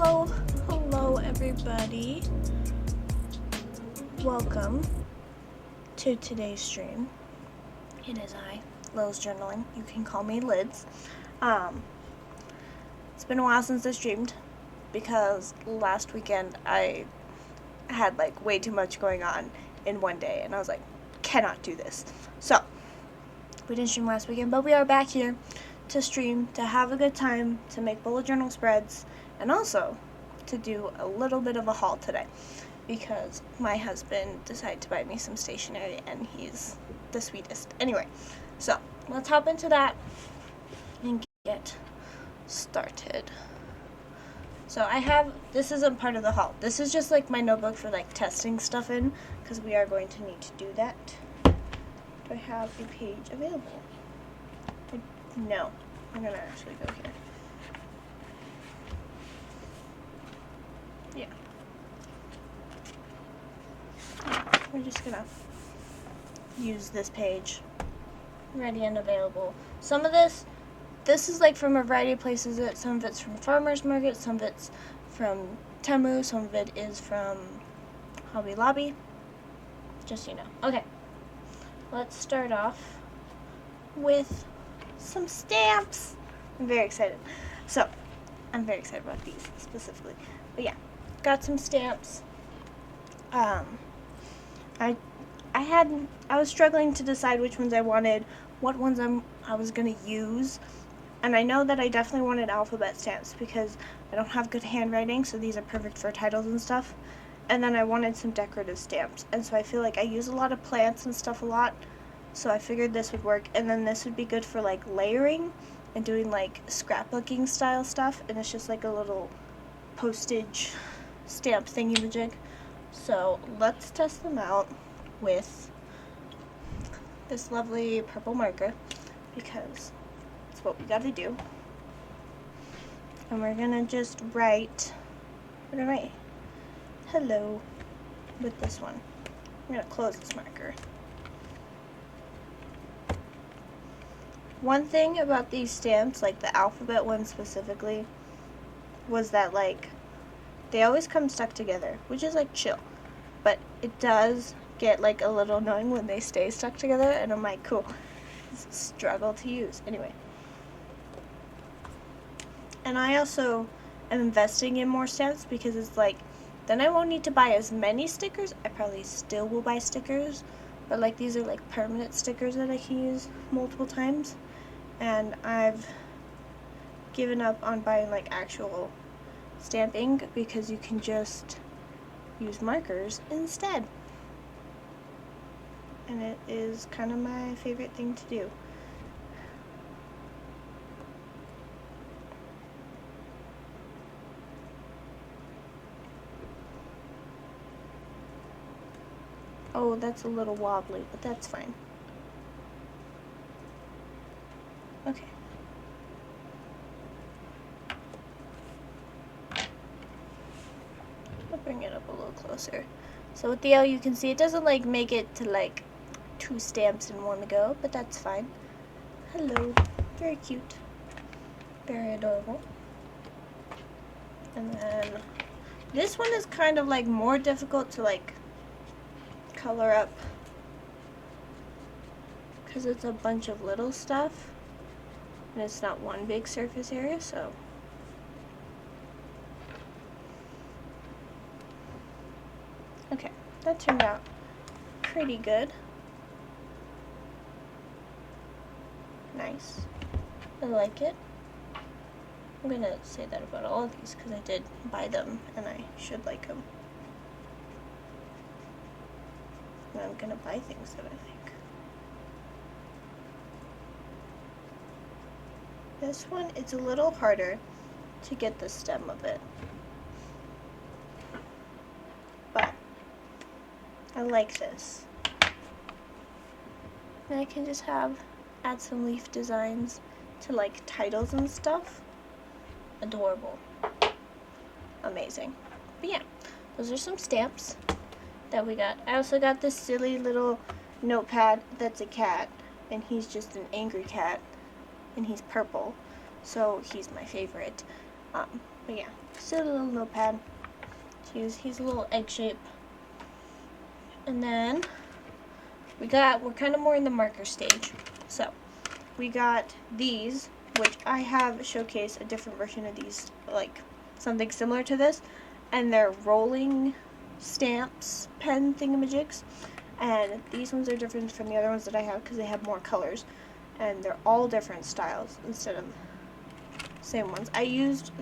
Hello everybody. Welcome to today's stream. It is Lil's Journaling. You can call me Lids. It's been a while since I streamed because last weekend I had like way too much going on in one day and I was like, cannot do this. So, we didn't stream last weekend, but we are back here to stream, to have a good time, to make bullet journal spreads, and also to do a little bit of a haul today because my husband decided to buy me some stationery and he's the sweetest. Anyway, so let's hop into that and get started. So this isn't part of the haul. This is just like my notebook for like testing stuff in because we are going to need to do that. Do I have a page available? No, I'm gonna actually go here. Yeah. We're just gonna use this page. Ready and available. Some of this is like from a variety of places. Some of it's from farmers market, some of it's from Temu, some of it is from Hobby Lobby. Just so you know. Okay. Let's start off with some stamps. I'm very excited. So, I'm very excited about these specifically. But yeah, got some stamps. I was struggling to decide which ones I wanted, what ones I was gonna use, and I know that I definitely wanted alphabet stamps because I don't have good handwriting, so these are perfect for titles and stuff. And then I wanted some decorative stamps, and so I feel like I use a lot of plants and stuff a lot. So I figured this would work, and then this would be good for like layering and doing like scrapbooking style stuff, and it's just like a little postage stamp thingy-majig. So let's test them out with this lovely purple marker because it's what we gotta do. And we're gonna just write, hello with this one. I'm gonna close this marker. One thing about these stamps, like the alphabet one specifically, was that like they always come stuck together, which is like chill. But it does get like a little annoying when they stay stuck together, and I'm like, cool. It's a struggle to use. Anyway. And I also am investing in more stamps because it's like, then I won't need to buy as many stickers. I probably still will buy stickers, but like these are like permanent stickers that I can use multiple times. And I've given up on buying like actual stamp ink because you can just use markers instead. And it is kind of my favorite thing to do. Oh, that's a little wobbly, but that's fine. Okay. I'll bring it up a little closer. So with the L, you can see it doesn't like make it to like 2 stamps in one go, but that's fine. Hello. Very cute. Very adorable. And then this one is kind of like more difficult to like color up because it's a bunch of little stuff and it's not one big surface area, so okay, that turned out pretty good. Nice. I like it. I'm gonna say that about all of these because I did buy them and I should like them. And I'm gonna buy things that I think. This one, it's a little harder to get the stem of it. But I like this. And I can just add some leaf designs to like titles and stuff. Adorable. Amazing. But yeah, those are some stamps that we got. I also got this silly little notepad that's a cat, and he's just an angry cat, and he's purple, so he's my favorite. But yeah, still a little notepad to use. He's a little egg shape. And then we're kind of more in the marker stage. So we got these, which I have showcased a different version of these, like something similar to this, and they're rolling stamps, pen thingamajigs. And these ones are different from the other ones that I have because they have more colors, and they're all different styles instead of same ones. I used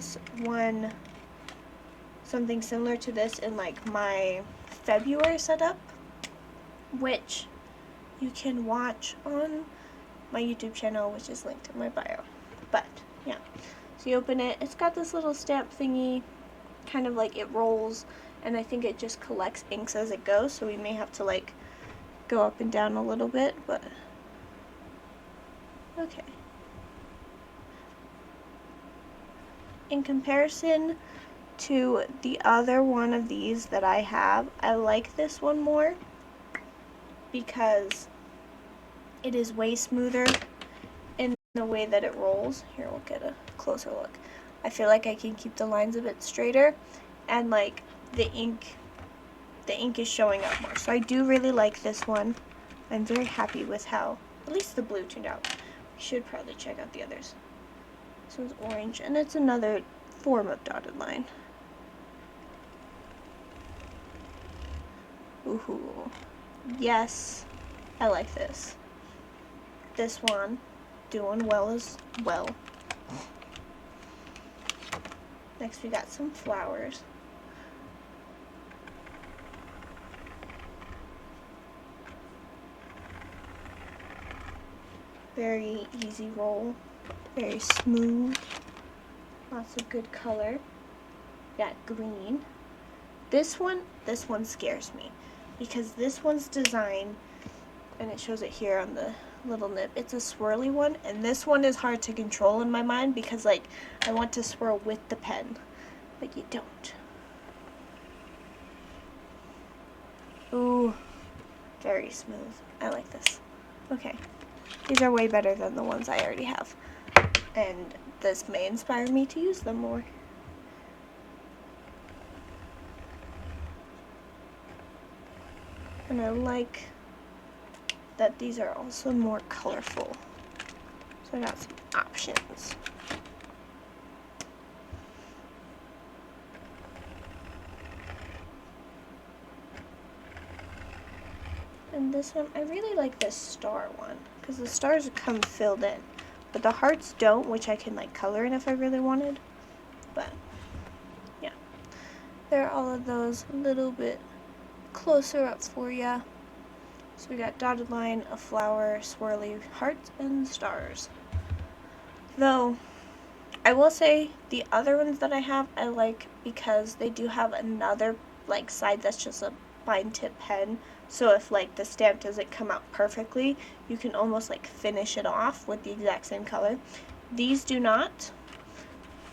something similar to this in like my February setup, which you can watch on my YouTube channel, which is linked in my bio. But yeah, so you open it, it's got this little stamp thingy, kind of like it rolls, and I think it just collects inks as it goes, so we may have to like go up and down a little bit, but okay. In comparison to the other one of these that I have, I like this one more because it is way smoother in the way that it rolls. Here, we'll get a closer look. I feel like I can keep the lines a bit straighter, and like the ink is showing up more. So I do really like this one. I'm very happy with how at least the blue turned out. We should probably check out the others. This one's orange, and it's another form of dotted line. Ooh, yes, I like this. This one, doing well as well. Next we got some flowers. Very easy roll, very smooth, lots of good color. Got green. This one scares me because this one's design, and it shows it here on the little nib, it's a swirly one, and this one is hard to control in my mind because like I want to swirl with the pen, but you don't. Ooh, very smooth. I like this. Okay, these are way better than the ones I already have, and this may inspire me to use them more. And I like that these are also more colorful. So I got some options. And this one, I really like this star one because the stars come filled in, but the hearts don't, which I can like color in if I really wanted. But yeah, there are all of those a little bit closer up for ya. So we got dotted line, a flower, swirly hearts, and stars. Though I will say the other ones that I have I like because they do have another like side that's just a fine tip pen. So if like the stamp doesn't come out perfectly, you can almost like finish it off with the exact same color. These do not,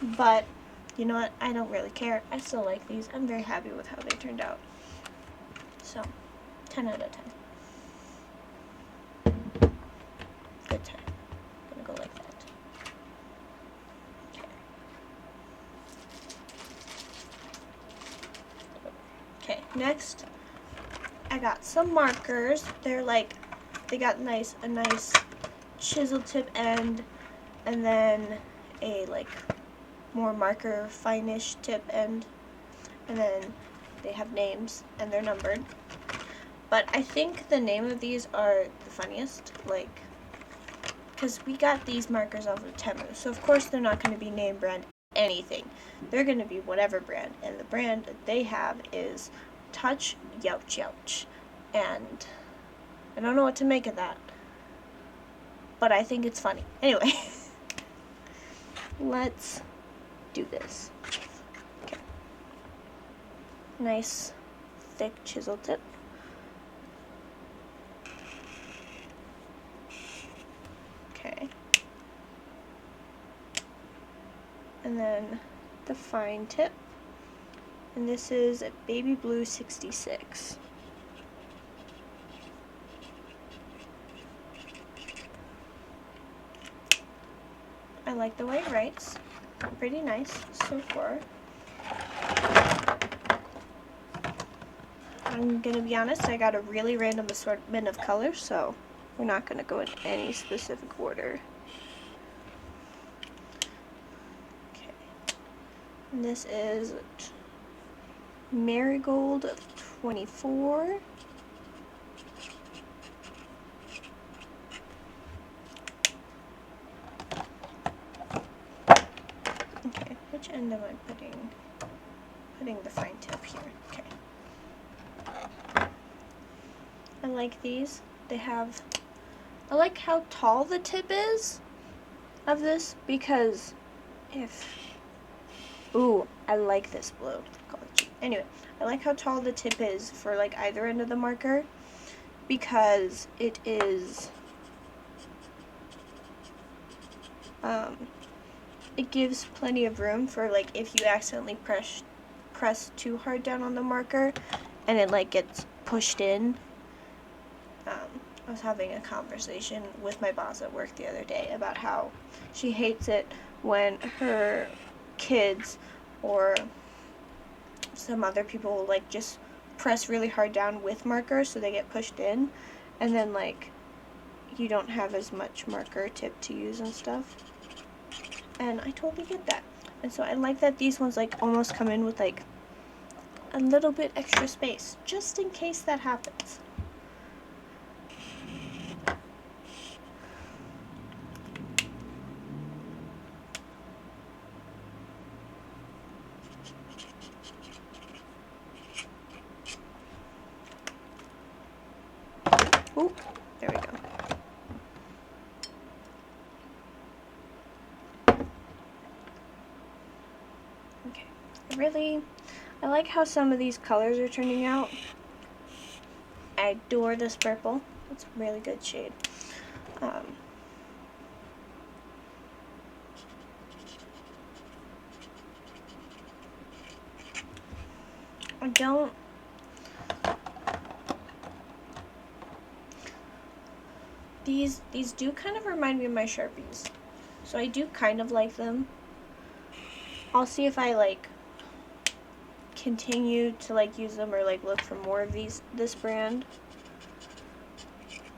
but you know what? I don't really care. I still like these. I'm very happy with how they turned out. So, 10 out of 10. Good time. I'm gonna go like that. Okay, next I got some markers. They're like, they got a nice chisel tip end, and then a like more marker fine-ish tip end, and then they have names and they're numbered. But I think the name of these are the funniest, like, because we got these markers off of Temu, so of course they're not going to be name brand anything. They're going to be whatever brand, and the brand that they have is Touch Youch Youch, and I don't know what to make of that, but I think it's funny. Anyway, let's do this. Okay. Nice thick chisel tip. Okay. And then the fine tip. And this is a Baby Blue 66. I like the way it writes. pretty nice so far. I'm gonna be honest, I got a really random assortment of colors, so we're not gonna go in any specific order. Okay. And this is Marigold 24. Okay, which end am I putting the fine tip here? Okay. I like these. I like how tall the tip is of this because ooh, I like this blue. Anyway, I like how tall the tip is for like either end of the marker because it is, it gives plenty of room for like if you accidentally press too hard down on the marker and it like gets pushed in. I was having a conversation with my boss at work the other day about how she hates it when her kids or some other people will like just press really hard down with markers so they get pushed in, and then like you don't have as much marker tip to use and stuff. And I totally get that. And so I like that these ones like almost come in with like a little bit extra space just in case that happens. Ooh, there we go. Okay, I like how some of these colors are turning out. I adore this purple. It's a really good shade. These do kind of remind me of my Sharpies, so I do kind of like them. I'll see if I like continue to like use them or like look for more of this brand.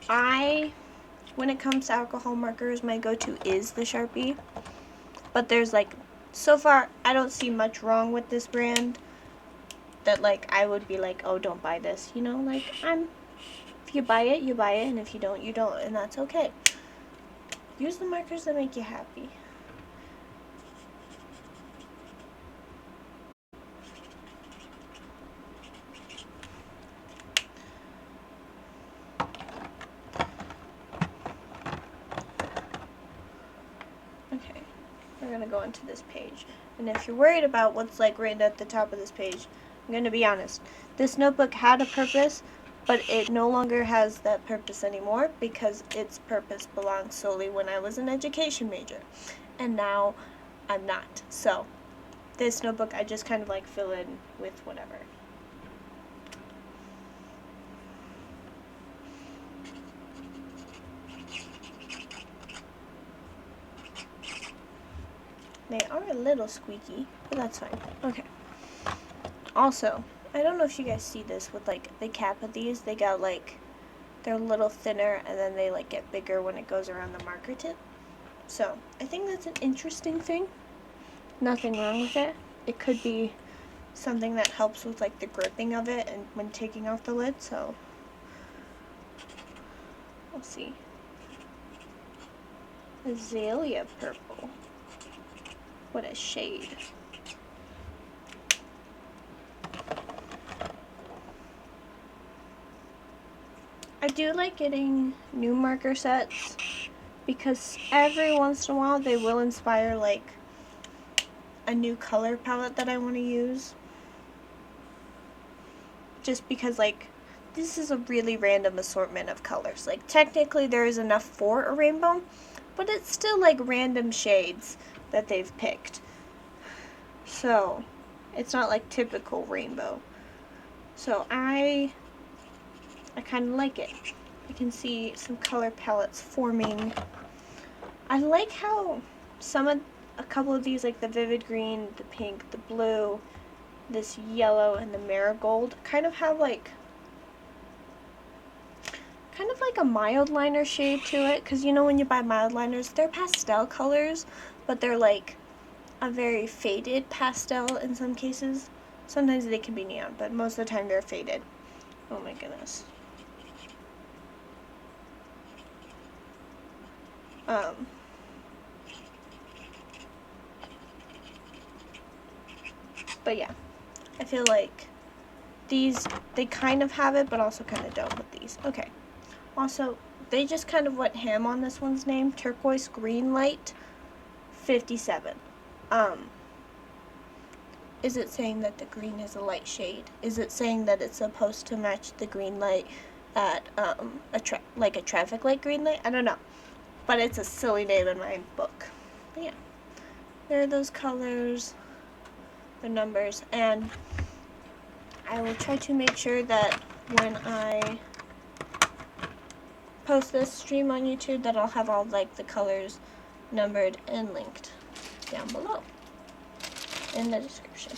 When it comes to alcohol markers, my go-to is the Sharpie, but there's like, so far I don't see much wrong with this brand that like I would be like, oh, don't buy this, you know, like if you buy it, you buy it, and if you don't, you don't, and that's okay. Use the markers that make you happy. Okay, we're gonna go into this page, and if you're worried about what's like right at the top of this page, I'm gonna be honest. This notebook had a purpose, but it no longer has that purpose anymore because its purpose belonged solely when I was an education major, and now I'm not. So this notebook I just kind of like fill in with whatever. They are a little squeaky, but that's fine. Okay. Also, I don't know if you guys see this with like the cap of these. They got like, they're a little thinner and then they like get bigger when it goes around the marker tip. So I think that's an interesting thing. Nothing wrong with it. It could be something that helps with like the gripping of it and when taking off the lid. So we'll see. Azalea purple. What a shade. I do like getting new marker sets because every once in a while they will inspire like a new color palette that I want to use. Just because like this is a really random assortment of colors. Like technically there is enough for a rainbow, but it's still like random shades that they've picked. So it's not like typical rainbow. So I kind of like it. I can see some color palettes forming. I like how some of a couple of these, like the vivid green, the pink, the blue, this yellow, and the marigold, kind of have like a mild liner shade to it, because you know when you buy mild liners, they're pastel colors, but they're like a very faded pastel in some cases. Sometimes they can be neon, but most of the time they're faded. Oh my goodness. But yeah, I feel like these, they kind of have it, but also kind of don't with these. Okay. Also, they just kind of went ham on this one's name, Turquoise Green Light 57. Is it saying that the green is a light shade? Is it saying that it's supposed to match the green light at like a traffic light green light? I don't know. But it's a silly name in my book. But yeah, there are those colors, the numbers, and I will try to make sure that when I post this stream on YouTube that I'll have all like the colors numbered and linked down below in the description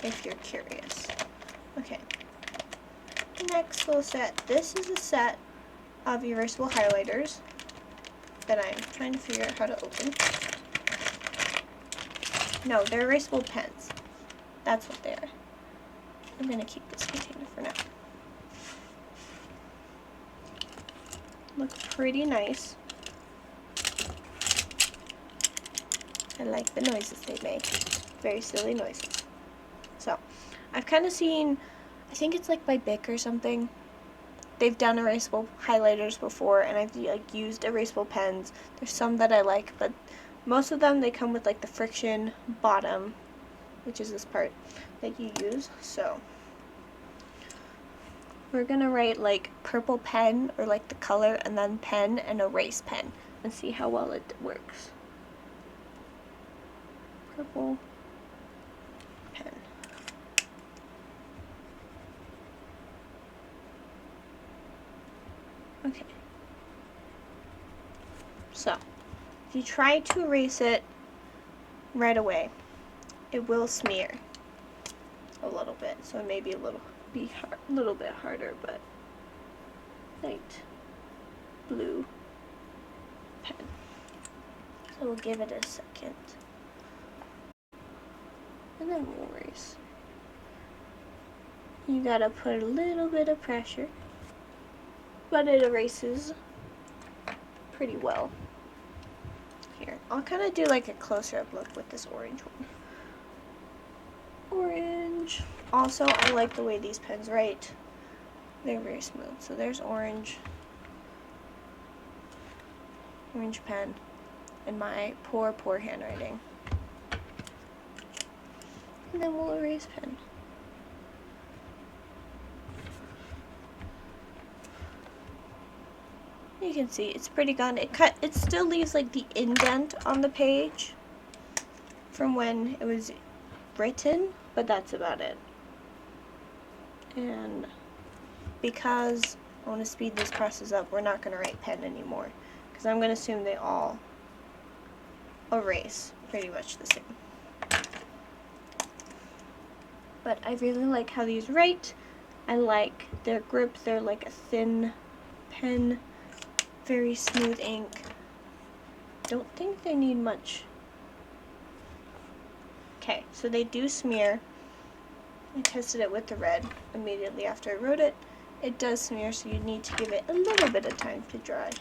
if you're curious. Okay, next little set. This is a set of erasable highlighters that I'm trying to figure out how to open. No, they're erasable pens. That's what they are. I'm going to keep this container for now. Look pretty nice. I like the noises they make. Very silly noises. So, I've kind of seen, I think it's like by Bic or something. They've done erasable highlighters before, and I've like used erasable pens. There's some that I like, but most of them, they come with like the friction bottom, which is this part that you use. So we're gonna write like purple pen, or like the color, and then pen and erase pen, and see how well it works. Purple pen. Okay. So, if you try to erase it right away, it will smear a little bit. So it may be a little bit harder, but light blue pen. So we'll give it a second. And then we'll erase. You gotta put a little bit of pressure, but it erases pretty well. Here, I'll kind of do like a closer up look with this orange one. Orange. Also, I like the way these pens write. They're very smooth. So there's orange. Orange pen. And my poor handwriting. And then we'll erase pen. You can see it's pretty gone. It still leaves like the indent on the page from when it was written, but that's about it. And because I want to speed this process up, we're not going to write pen anymore, because I'm going to assume they all erase pretty much the same. But I really like how these write. I like their grip. They're like a thin pen. Very smooth ink. Don't think they need much. Okay, so they do smear. I tested it with the red immediately after I wrote it. It does smear, so you need to give it a little bit of time to dry.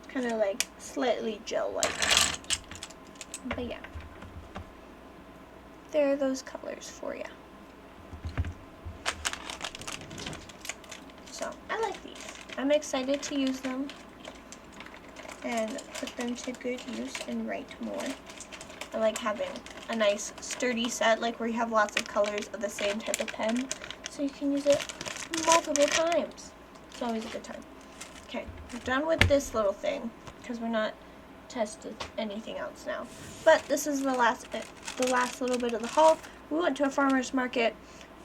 Kind of like slightly gel-like. But yeah. There are those colors for you. So, I like these. I'm excited to use them and put them to good use and write more. I like having a nice sturdy set, like where you have lots of colors of the same type of pen, so you can use it multiple times. It's always a good time. Okay, we're done with this little thing, because we're not tested anything else now. But this is the last little bit of the haul. We went to a farmer's market.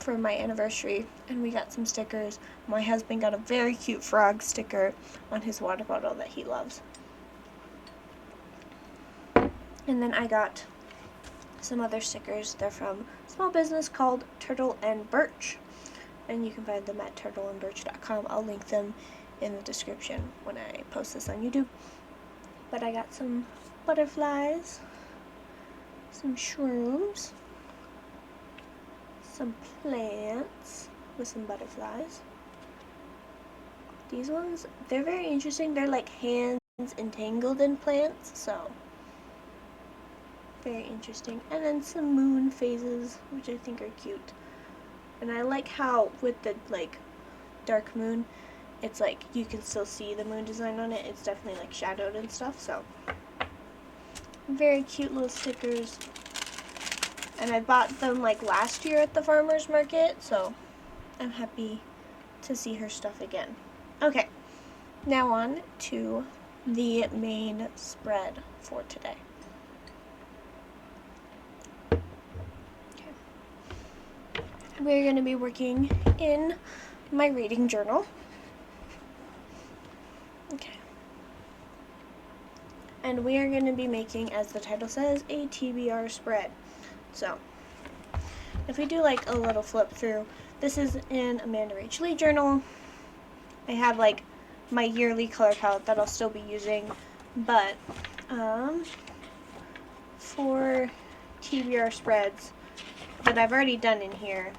for my anniversary, and we got some stickers. My husband got a very cute frog sticker on his water bottle that he loves. And then I got some other stickers. They're from a small business called Turtle and Birch, and you can find them at turtleandbirch.com. I'll link them in the description when I post this on YouTube. But I got some butterflies, some shrooms, some plants with some butterflies. These ones, they're very interesting. They're like hands entangled in plants, so very interesting. And then some moon phases, which I think are cute. And I like how with the like dark moon, it's like you can still see the moon design on it. It's definitely like shadowed and stuff, so very cute little stickers. And I bought them like last year at the farmer's market, so I'm happy to see her stuff again. Okay, now on to the main spread for today. We're going to be working in my reading journal. Okay. And we are going to be making, as the title says, a TBR spread. So, if we do like a little flip through, this is in Amanda Rach Lee journal. I have like my yearly color palette that I'll still be using, but for TBR spreads that I've already done in here,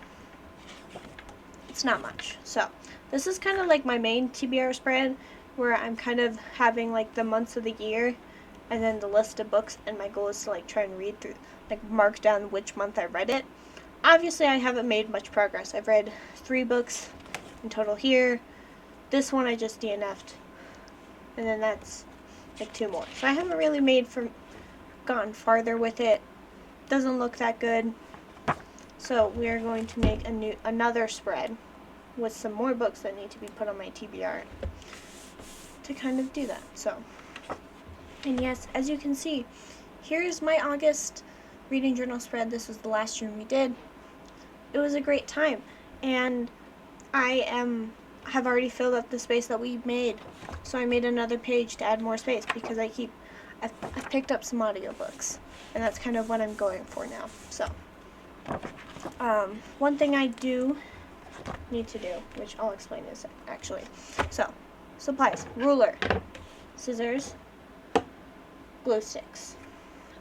it's not much. So this is kind of like my main TBR spread, where I'm kind of having like the months of the year and then the list of books, and my goal is to like try and read through, like mark down which month I read it. Obviously I haven't made much progress. I've read 3 books in total here. This one I just DNF'd, and then that's like 2 more. So I haven't really gone farther with it. Doesn't look that good. So we are going to make another spread with some more books that need to be put on my TBR to kind of do that. So, and yes, as you can see, here's my August reading journal spread. This was the last year we did. It was a great time, and I have already filled up the space that we made. So I made another page to add more space because I've picked up some audiobooks, and that's kind of what I'm going for now. So, one thing I do need to do, which I'll explain in a sec, actually. So, supplies: ruler, scissors, glue sticks.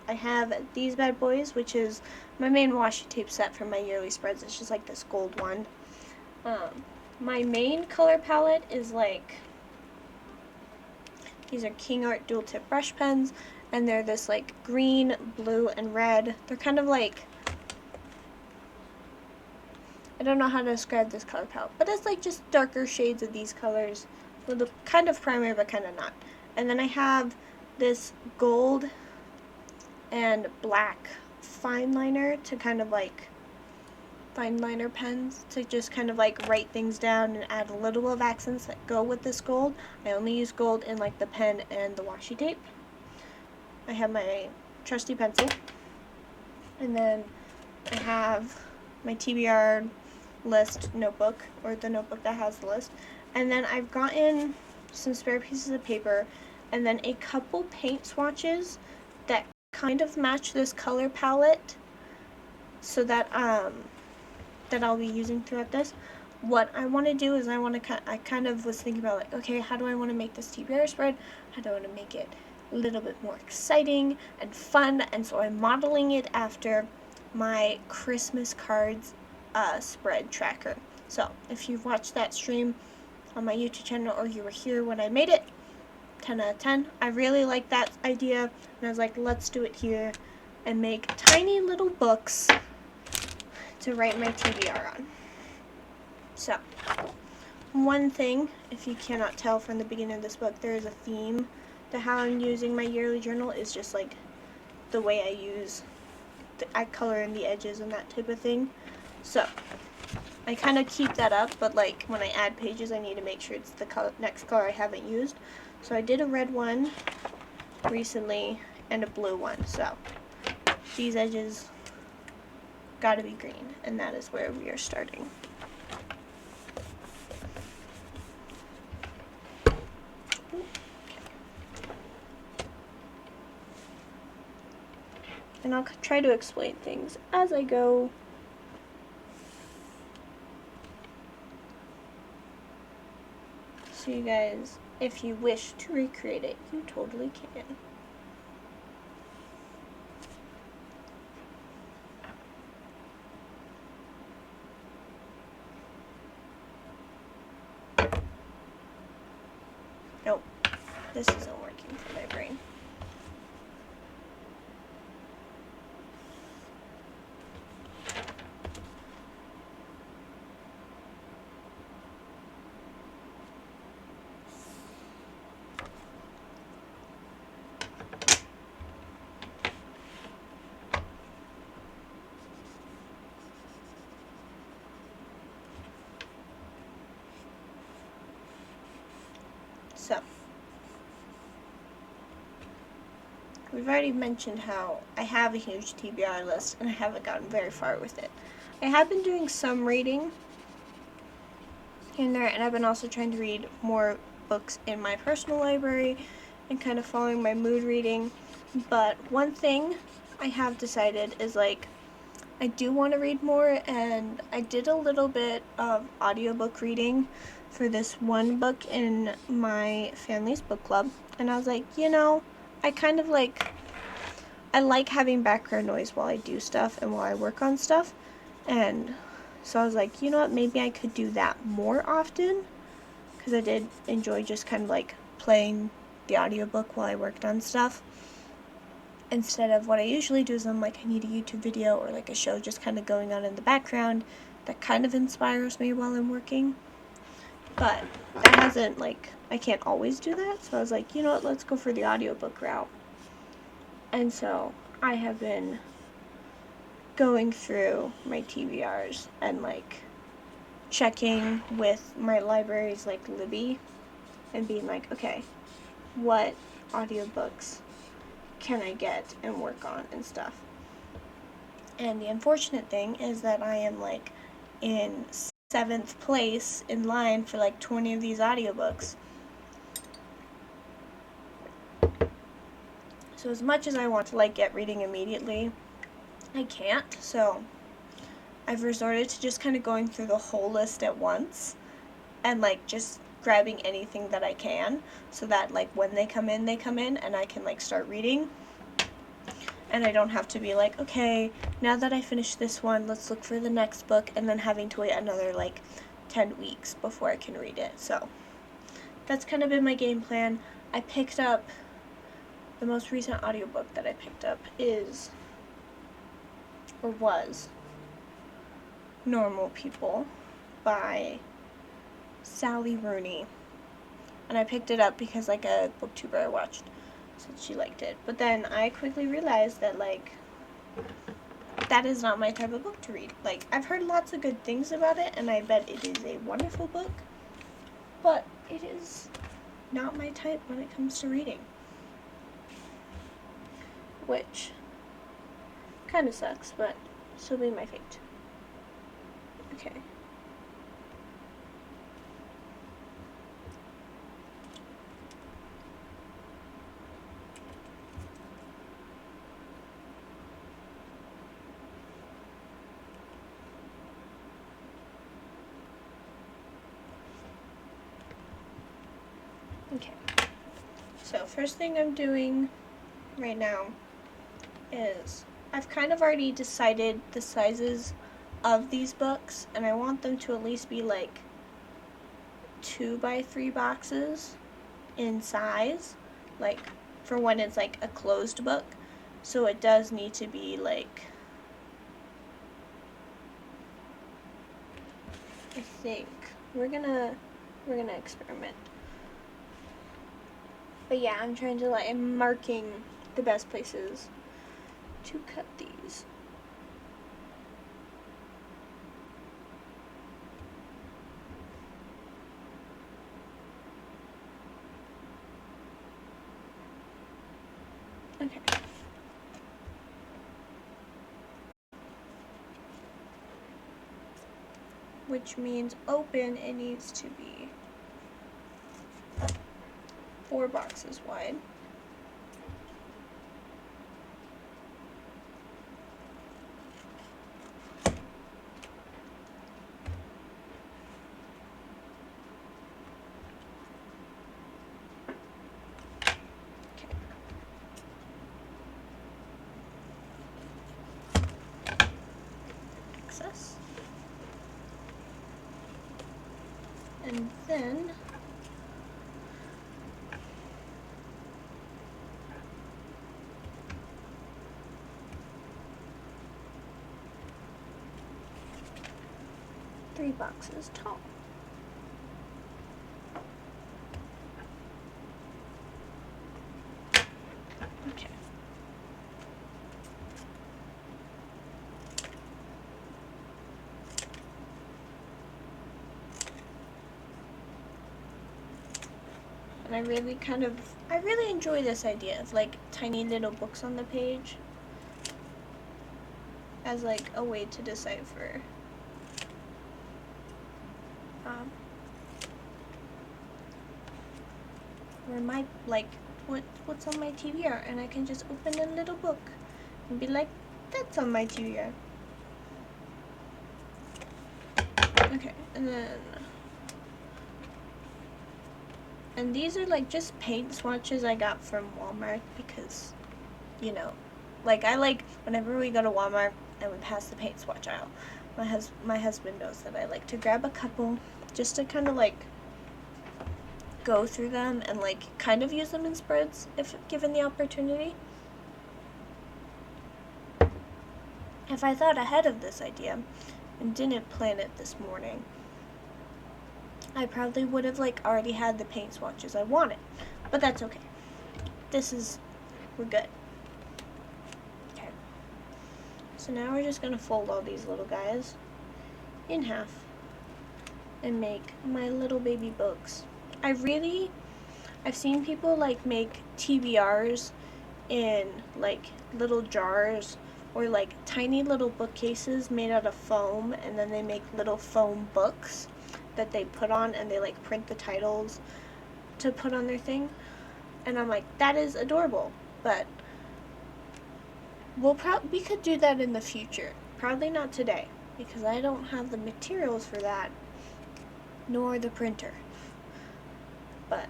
I have these bad boys, which is my main Washi-tape set for my yearly spreads. It's just like this gold one. My main color palette is like, these are King Art Dualtip brush pens, and they're this like green, blue, and red. They're kind of like, I don't know how to describe this color palette, but it's like just darker shades of these colors with a kind of primer but kind of not. And then I have this gold and black fine liner to kind of like, fine liner pens to just kind of like write things down and add a little of accents that go with this gold. I only use gold in like the pen and the washi tape. I have my trusty pencil, and then I have my TBR list notebook, or the notebook that has the list, and then I've gotten some spare pieces of paper and then a couple paint swatches that kind of match this color palette, so that that I'll be using throughout this. What I want to do is I kind of was thinking about like, okay, how do I want to make this TBR spread? How do I want to make it a little bit more exciting and fun? And so I'm modeling it after my Christmas cards spread tracker. So if you've watched that stream on my YouTube channel, or you were here when I made it, 10 out of 10. I really like that idea, and I was like, let's do it here and make tiny little books to write my TBR on. So, one thing, if you cannot tell from the beginning of this book, there is a theme to how I'm using my yearly journal. Is just like the way I color in the edges and that type of thing. So, I kind of keep that up, but like when I add pages, I need to make sure it's the next color I haven't used. So I did a red one recently and a blue one. So these edges gotta be green, and that is where we are starting. And I'll try to explain things as I go. So you guys, if you wish to recreate it, you totally can. Nope, this isn't working for my brain. So, we've already mentioned how I have a huge TBR list and I haven't gotten very far with it. I have been doing some reading in there, and I've been also trying to read more books in my personal library and kind of following my mood reading. But one thing I have decided is like I do want to read more, and I did a little bit of audiobook reading for this one book in my family's book club, and I was like, you know, I kind of like, I like having background noise while I do stuff and while I work on stuff, and so I was like, you know what, maybe I could do that more often, because I did enjoy just kind of like playing the audiobook while I worked on stuff. Instead of what I usually do is I'm like, I need a YouTube video or like a show just kind of going on in the background that kind of inspires me while I'm working. But that hasn't, like, I can't always do that, so I was like, you know what, let's go for the audiobook route. And so I have been going through my TBRs and like checking with my library's like Libby and being like, okay, what audiobooks can I get and work on and stuff. And the unfortunate thing is that I am like in 7th place in line for like 20 of these audiobooks. So as much as I want to like get reading immediately, I can't. So I've resorted to just kind of going through the whole list at once and like just grabbing anything that I can, so that like when they come in and I can like start reading. And I don't have to be like, okay, now that I finished this one, let's look for the next book, and then having to wait another like 10 weeks before I can read it. So that's kind of been my game plan. I picked up, the most recent audiobook that I picked up is, or was, Normal People by Sally Rooney. And I picked it up because like a booktuber I watched said she liked it. But then I quickly realized that like that is not my type of book to read. Like, I've heard lots of good things about it, and I bet it is a wonderful book, but it is not my type when it comes to reading. Which kind of sucks, but so be my fate. Okay. Okay. So first thing I'm doing right now is I've kind of already decided the sizes of these books, and I want them to at least be like 2x3 boxes in size, like for when it's like a closed book. So it does need to be like, I think we're gonna experiment. But yeah, I'm trying to like, I'm marking the best places to cut these. Okay. which means open, it needs to be 4 boxes wide. And then three boxes tall. Okay. And I really enjoy this idea of like tiny little books on the page as like a way to decipher where my what's on my TBR, and I can just open a little book and be like, that's on my TBR. Okay, and these are like just paint swatches I got from Walmart because, you know, like I like whenever we go to Walmart and we pass the paint swatch aisle, my husband knows that I like to grab a couple just to kind of like go through them and like kind of use them in spreads if given the opportunity. If I thought ahead of this idea and didn't plan it this morning, I probably would have like already had the paint swatches I wanted, but that's okay. We're good. Okay. So now we're just gonna fold all these little guys in half and make my little baby books. I've seen people like make TBRs in like little jars or like tiny little bookcases made out of foam, and then they make little foam books that they put on, and they like print the titles to put on their thing. And I'm like, that is adorable, but we could do that in the future. Probably not today because I don't have the materials for that, nor the printer. But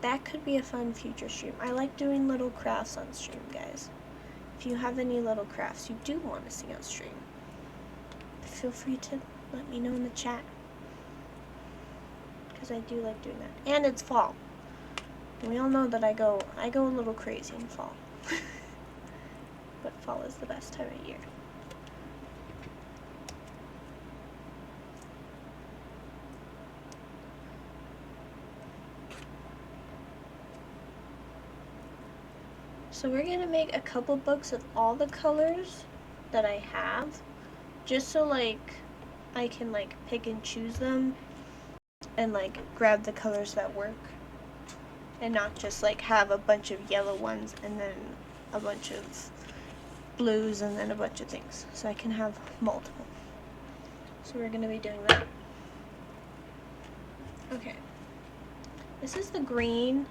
that could be a fun future stream. I like doing little crafts on stream, guys. If you have any little crafts you do want to see on stream, feel free to let me know in the chat, because I do like doing that. And it's fall. We all know that I go a little crazy in fall. But fall is the best time of year. So we're gonna make a couple books of all the colors that I have, just so like I can like pick and choose them and like grab the colors that work, and not just like have a bunch of yellow ones and then a bunch of blues and then a bunch of things. So I can have multiple. So we're gonna be doing that. Okay. This is the green.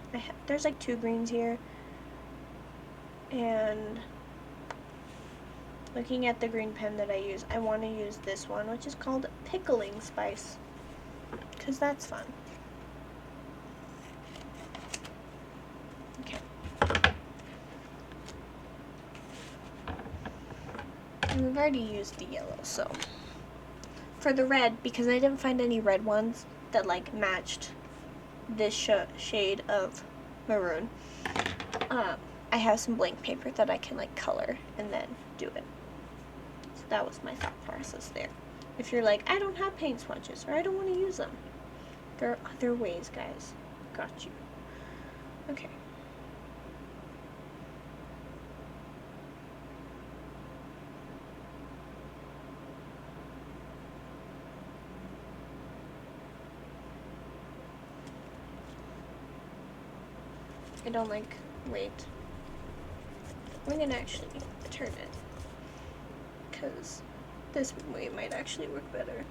There's like 2 greens here. And looking at the green pen that I use, I want to use this one, which is called Pickling Spice, because that's fun. Okay. And we've already used the yellow, so for the red, because I didn't find any red ones that like matched this shade of maroon, I have some blank paper that I can like color and then do it. So that was my thought process there. If you're like, I don't have paint swatches or I don't want to use them, there are other ways, guys. Got you. Okay. I don't like, wait. I'm gonna actually turn it, because this way might actually work better.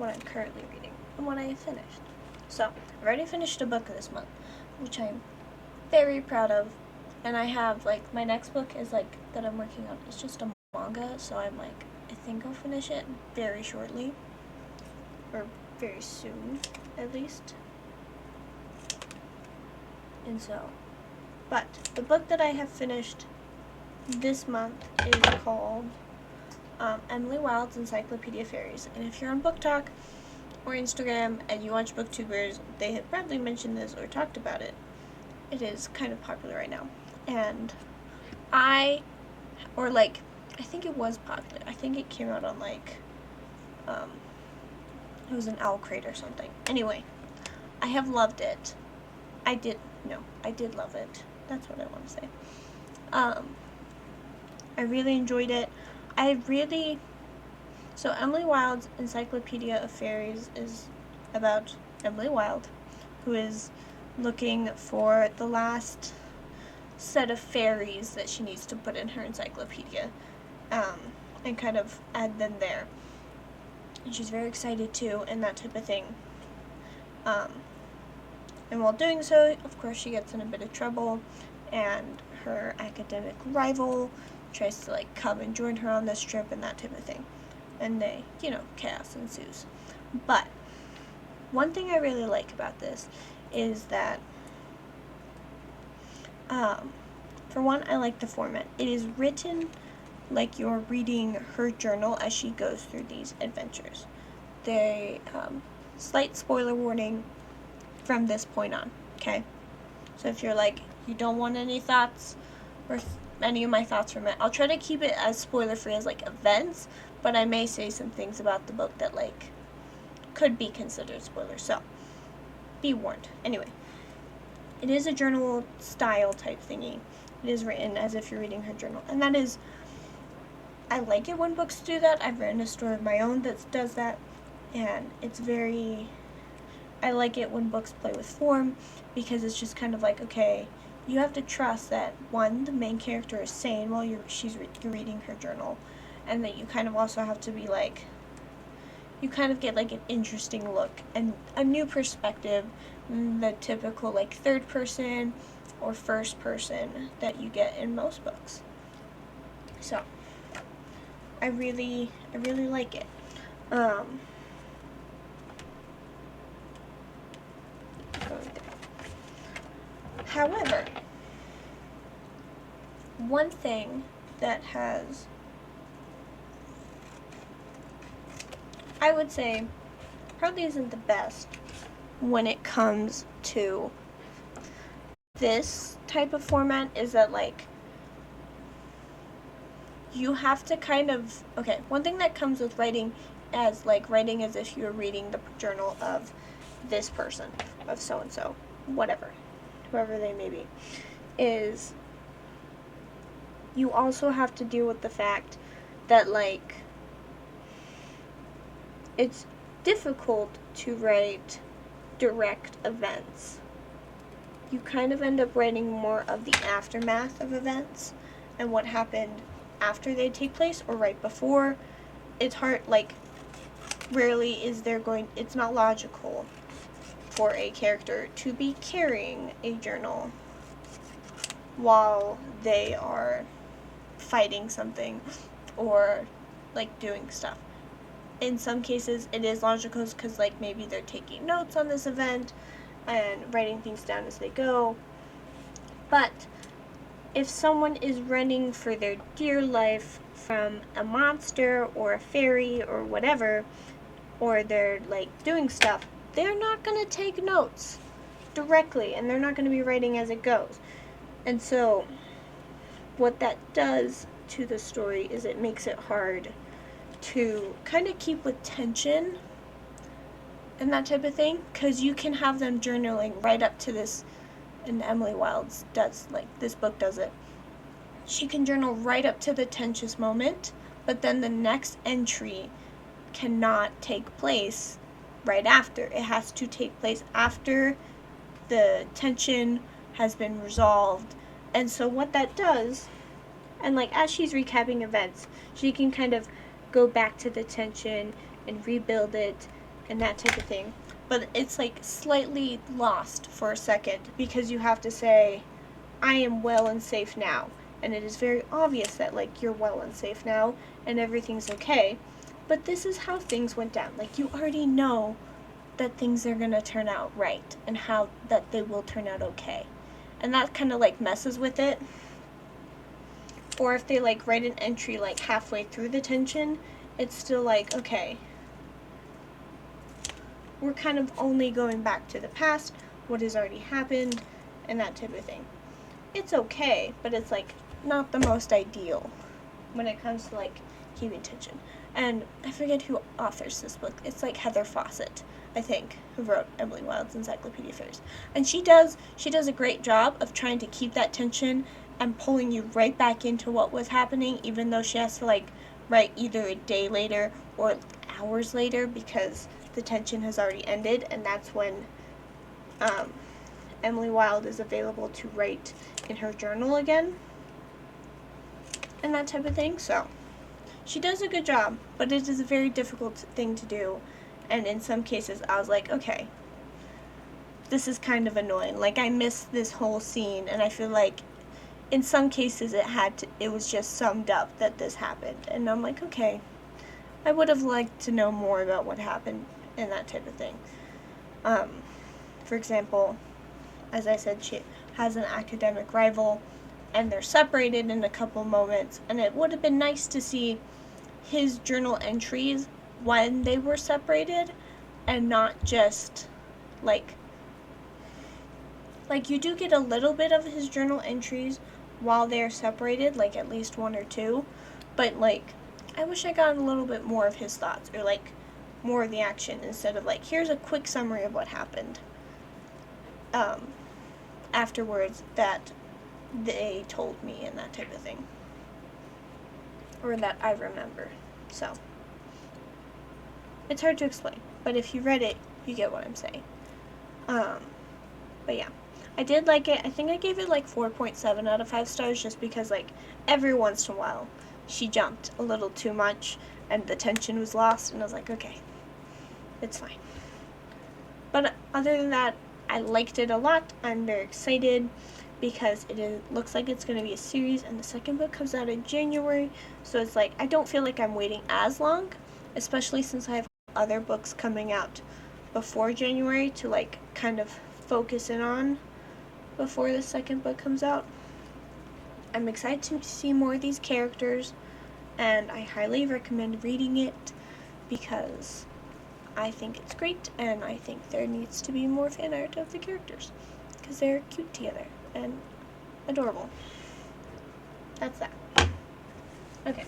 what I'm currently reading and what I have finished. So, I've already finished a book this month, which I'm very proud of. And I have, like, my next book is, like, that I'm working on. It's just a manga, so I'm, like, I think I'll finish it very shortly. Or very soon, at least. And so, but the book that I have finished this month is called Emily Wilde's Encyclopedia Fairies. And if you're on Book Talk or Instagram and you watch booktubers, they have probably mentioned this or talked about it. It is kind of popular right now. And I think it was popular. I think it came out on like, it was an L crate or something. Anyway, I have loved it. I did love it. That's what I want to say. I really enjoyed it. So Emily Wilde's Encyclopedia of Fairies is about Emily Wilde, who is looking for the last set of fairies that she needs to put in her encyclopedia, and kind of add them there. And she's very excited too, and that type of thing. And while doing so, of course, she gets in a bit of trouble, and her academic rival tries to like come and join her on this trip and that type of thing. And they, chaos ensues. But one thing I really like about this is that, for one, I like the format. It is written like you're reading her journal as she goes through these adventures. Slight spoiler warning from this point on, okay? So if you're like, you don't want any thoughts or any of my thoughts from it, I'll try to keep it as spoiler-free as like events, but I may say some things about the book that like could be considered spoilers, so be warned. Anyway, it is a journal style type thingy. It is written as if you're reading her journal, and that is, I like it when books do that. I've written a story of my own that does that, and I like it when books play with form, because it's just kind of like, okay, you have to trust that, one, the main character is sane while you're reading her journal, and that you kind of also have to be like, you kind of get like an interesting look and a new perspective than the typical like third person or first person that you get in most books. So, I really like it. However, one thing that I would say, probably isn't the best when it comes to this type of format is that, like, you have to kind of, okay, one thing that comes with writing as if you're reading the journal of this person, of so-and-so, whatever, whoever they may be, is you also have to deal with the fact that, like, it's difficult to write direct events. You kind of end up writing more of the aftermath of events and what happened after they take place or right before. It's hard, like, rarely is there it's not logical for a character to be carrying a journal while they are fighting something or, like, doing stuff. In some cases, it is logical because, like, maybe they're taking notes on this event and writing things down as they go. But if someone is running for their dear life from a monster or a fairy or whatever, or they're, like, doing stuff, they're not going to take notes directly, and they're not going to be writing as it goes. And so, what that does to the story is it makes it hard to kind of keep with tension and that type of thing, because you can have them journaling right up to this, and Emily Wilde's does, like, this book does it. She can journal right up to the tensious moment, but then the next entry cannot take place right after. It has to take place after the tension has been resolved. And so what that does, and, like, as she's recapping events, she can kind of go back to the tension and rebuild it and that type of thing. But it's like slightly lost for a second because you have to say, I am well and safe now. And it is very obvious that like you're well and safe now and everything's okay. But this is how things went down. Like you already know that things are going to turn out right and how that they will turn out okay. And that kind of like messes with it. Or if they like write an entry like halfway through the tension, it's still like, okay, we're kind of only going back to the past, what has already happened, and that type of thing. It's okay, but it's like not the most ideal when it comes to like keeping tension. And I forget who authors this book. It's like Heather Fawcett, I think, who wrote Emily Wilde's Encyclopedia Fairies. And she does a great job of trying to keep that tension and pulling you right back into what was happening, even though she has to like write either a day later or hours later because the tension has already ended, and that's when Emily Wilde is available to write in her journal again and that type of thing. So she does a good job, but it is a very difficult thing to do, and in some cases I was like, okay, this is kind of annoying. Like I missed this whole scene, and I feel like in some cases it was just summed up that this happened, and I'm like, okay, I would have liked to know more about what happened and that type of thing. For example, as I said, she has an academic rival, and they're separated in a couple moments, and it would have been nice to see his journal entries when they were separated, and not just like you do get a little bit of his journal entries while they're separated, like at least one or two, but like I wish I got a little bit more of his thoughts, or like more of the action, instead of like, here's a quick summary of what happened afterwards that they told me, and that type of thing, or that I remember. So it's hard to explain, but if you read it, you get what I'm saying. But yeah, I did like it. I think I gave it like 4.7 out of 5 stars, just because like every once in a while she jumped a little too much and the tension was lost, and I was like, okay, it's fine. But other than that, I liked it a lot. I'm very excited because looks like it's going to be a series, and the second book comes out in January, so it's like I don't feel like I'm waiting as long, especially since I have other books coming out before January to like kind of focus in on before the second book comes out. I'm excited to see more of these characters, and I highly recommend reading it because I think it's great, and I think there needs to be more fan art of the characters because they're cute together and adorable. That's that. Okay.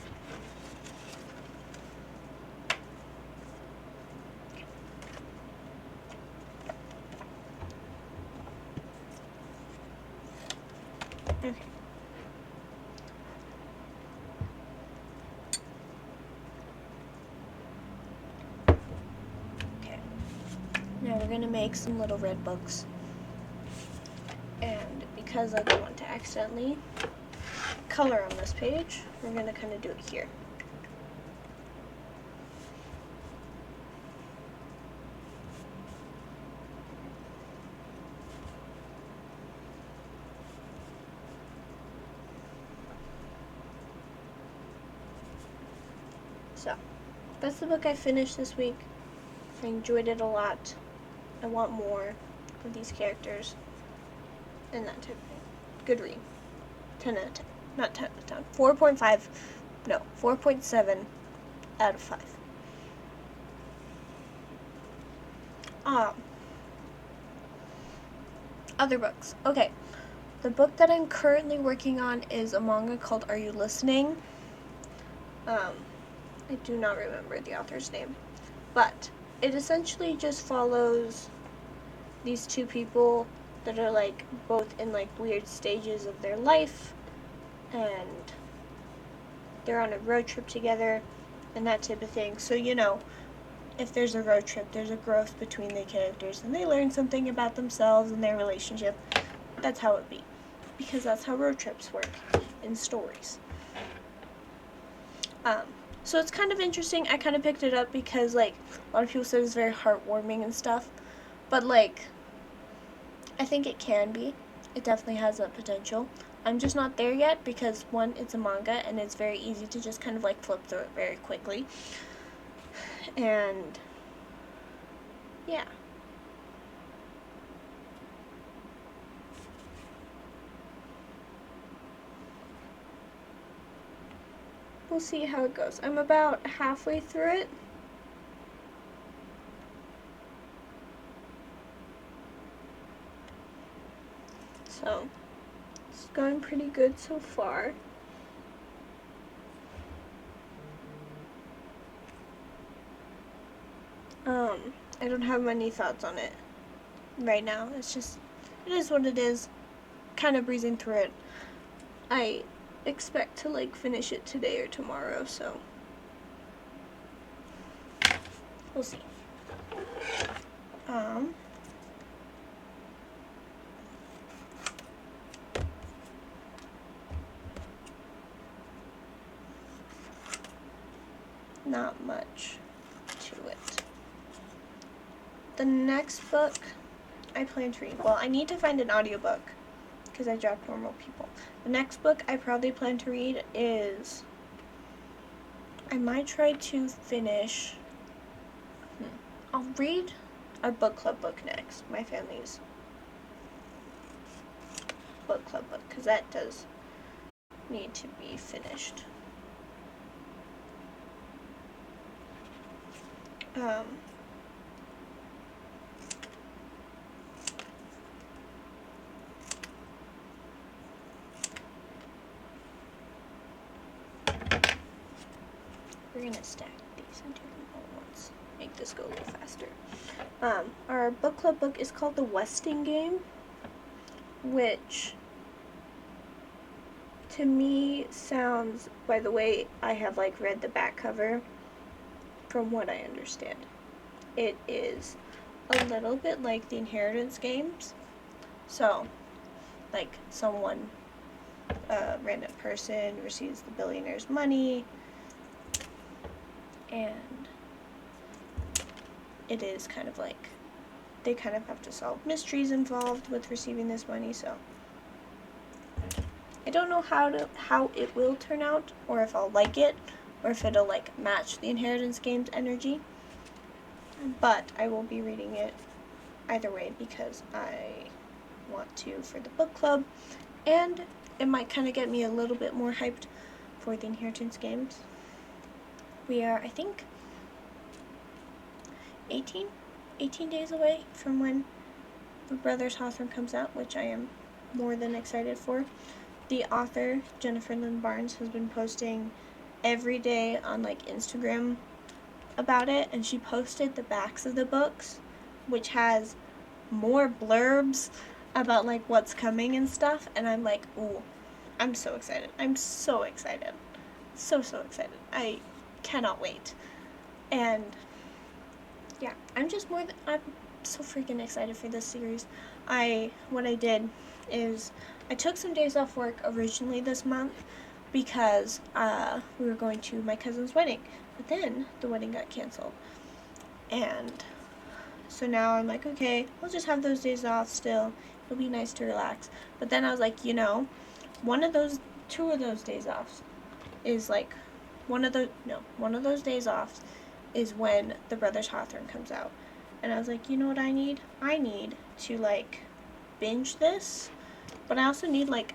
Okay. Okay. Now we're going to make some little red books. And because I don't want to accidentally color on this page, we're going to kind of do it here. So, that's the book I finished this week. I enjoyed it a lot. I want more of these characters and that type of thing. Good read. 10 out of 10. Not 10 out of 10. 4.5. No, 4.7 out of 5. Other books. Okay. The book that I'm currently working on is a manga called Are You Listening? I do not remember the author's name. But it essentially just follows these two people that are like both in like weird stages of their life, and they're on a road trip together and that type of thing. So, you know, if there's a road trip, there's a growth between the characters, and they learn something about themselves and their relationship. That's how it be, because that's how road trips work in stories. So it's kind of interesting. I kind of picked it up because, like, a lot of people said it's very heartwarming and stuff. But, like, I think it can be. It definitely has that potential. I'm just not there yet because, one, it's a manga and it's very easy to just kind of, like, flip through it very quickly. And, yeah. We'll see how it goes. I'm about halfway through it. So, it's going pretty good so far. I don't have many thoughts on it right now. It's just, it is what it is. Kind of breezing through it. I expect to, like, finish it today or tomorrow, so we'll see. Not much to it. The next book I plan to read, well, I need to find an audiobook because I dropped Normal People. The next book I probably plan to read is, I might try to finish, I'll read our book club book next, my family's book club book, because that does need to be finished. We're gonna stack these and do them all at once. Make this go a little faster. Our book club book is called The Westing Game, which to me sounds, by the way I have, like, read the back cover, from what I understand, it is a little bit like the inheritance games. So, like, someone, a random person receives the billionaire's money, and it is kind of like, they kind of have to solve mysteries involved with receiving this money, so I don't know how it will turn out, or if I'll like it, or if it'll, like, match the inheritance games energy, but I will be reading it either way because I want to for the book club, and it might kind of get me a little bit more hyped for the inheritance games. We are, I think, 18 days away from when the Brothers Hawthorne comes out, which I am more than excited for. The author, Jennifer Lynn Barnes, has been posting every day on, like, Instagram about it, and she posted the backs of the books, which has more blurbs about, like, what's coming and stuff, and I'm like, ooh, I'm so excited. I'm so excited. So excited. I cannot wait. And yeah, I'm so freaking excited for this series. What I did is I took some days off work originally this month because we were going to my cousin's wedding, but then the wedding got canceled. And so now I'm like, okay, I'll just have those days off still. It'll be nice to relax. But then I was like, two of those days off is like, one of those days off is when The Brothers Hawthorne comes out. And I was like, you know what I need? I need to, like, binge this, but I also need, like,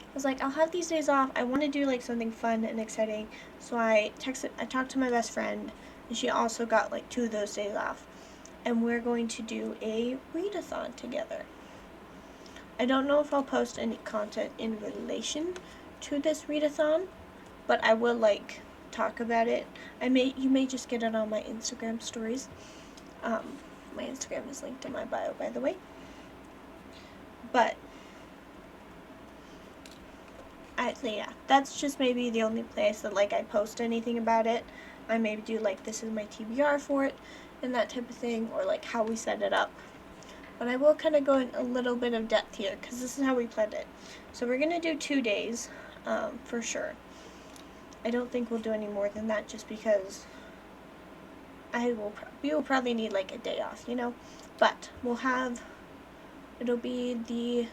I was like, I'll have these days off. I want to do, like, something fun and exciting. So I talked to my best friend, and she also got, like, 2 of those days off. And we're going to do a readathon together. I don't know if I'll post any content in relation to this readathon, but I will, like, talk about it. You may just get it on my Instagram stories. My Instagram is linked in my bio, by the way. But yeah, that's just maybe the only place that, like, I post anything about it. I maybe do, like, this is my TBR for it, and that type of thing, or, like, how we set it up. But I will kind of go in a little bit of depth here, because this is how we planned it. So we're going to do 2 days, for sure. I don't think we'll do any more than that, just because we will probably need like a day off, you know. But it'll be the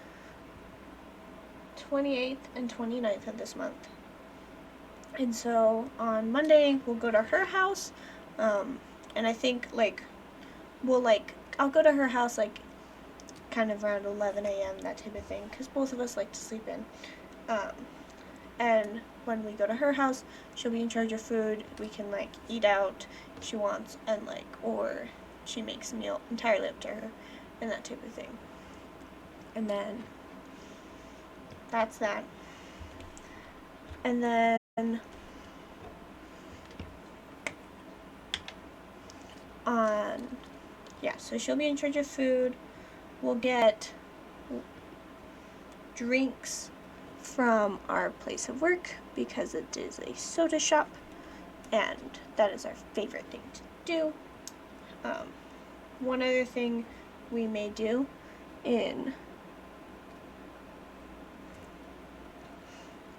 28th and 29th of this month. And so on Monday we'll go to her house, and I think I'll go to her house like kind of around 11 a.m., that type of thing, because both of us like to sleep in. And when we go to her house, she'll be in charge of food. We can like eat out if she wants, and or she makes a meal entirely up to her, and that type of thing. And then that's that. And then so she'll be in charge of food. We'll get drinks from our place of work because it is a soda shop, and that is our favorite thing to do. One other thing we may do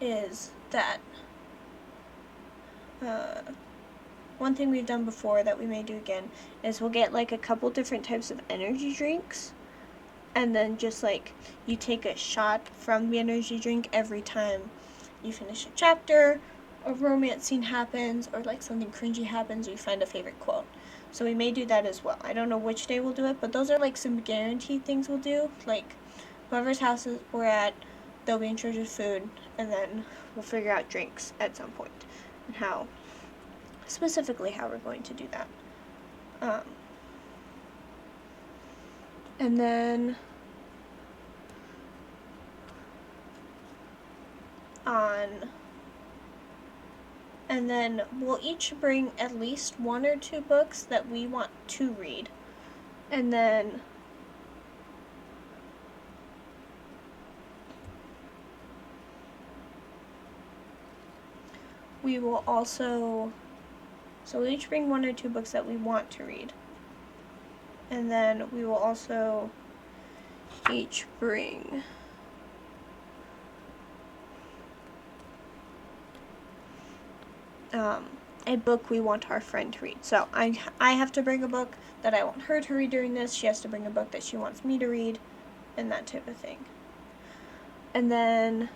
is that one thing we've done before that we may do again is we'll get like a couple different types of energy drinks, and then just like you take a shot from the energy drink every time you finish a chapter, a romance scene happens, or like something cringy happens, or you find a favorite quote. So we may do that as well. I don't know which day we'll do it, but those are like some guaranteed things we'll do. Like whoever's house we're at, they'll be in charge of food, and then we'll figure out drinks at some point and specifically how we're going to do that. And then we'll each bring at least one or two books that we want to read. And then we will also, so we'll each bring one or two books that we want to read. And then we will also each bring a book we want our friend to read. So I have to bring a book that I want her to read during this. She has to bring a book that she wants me to read, and that type of thing. And then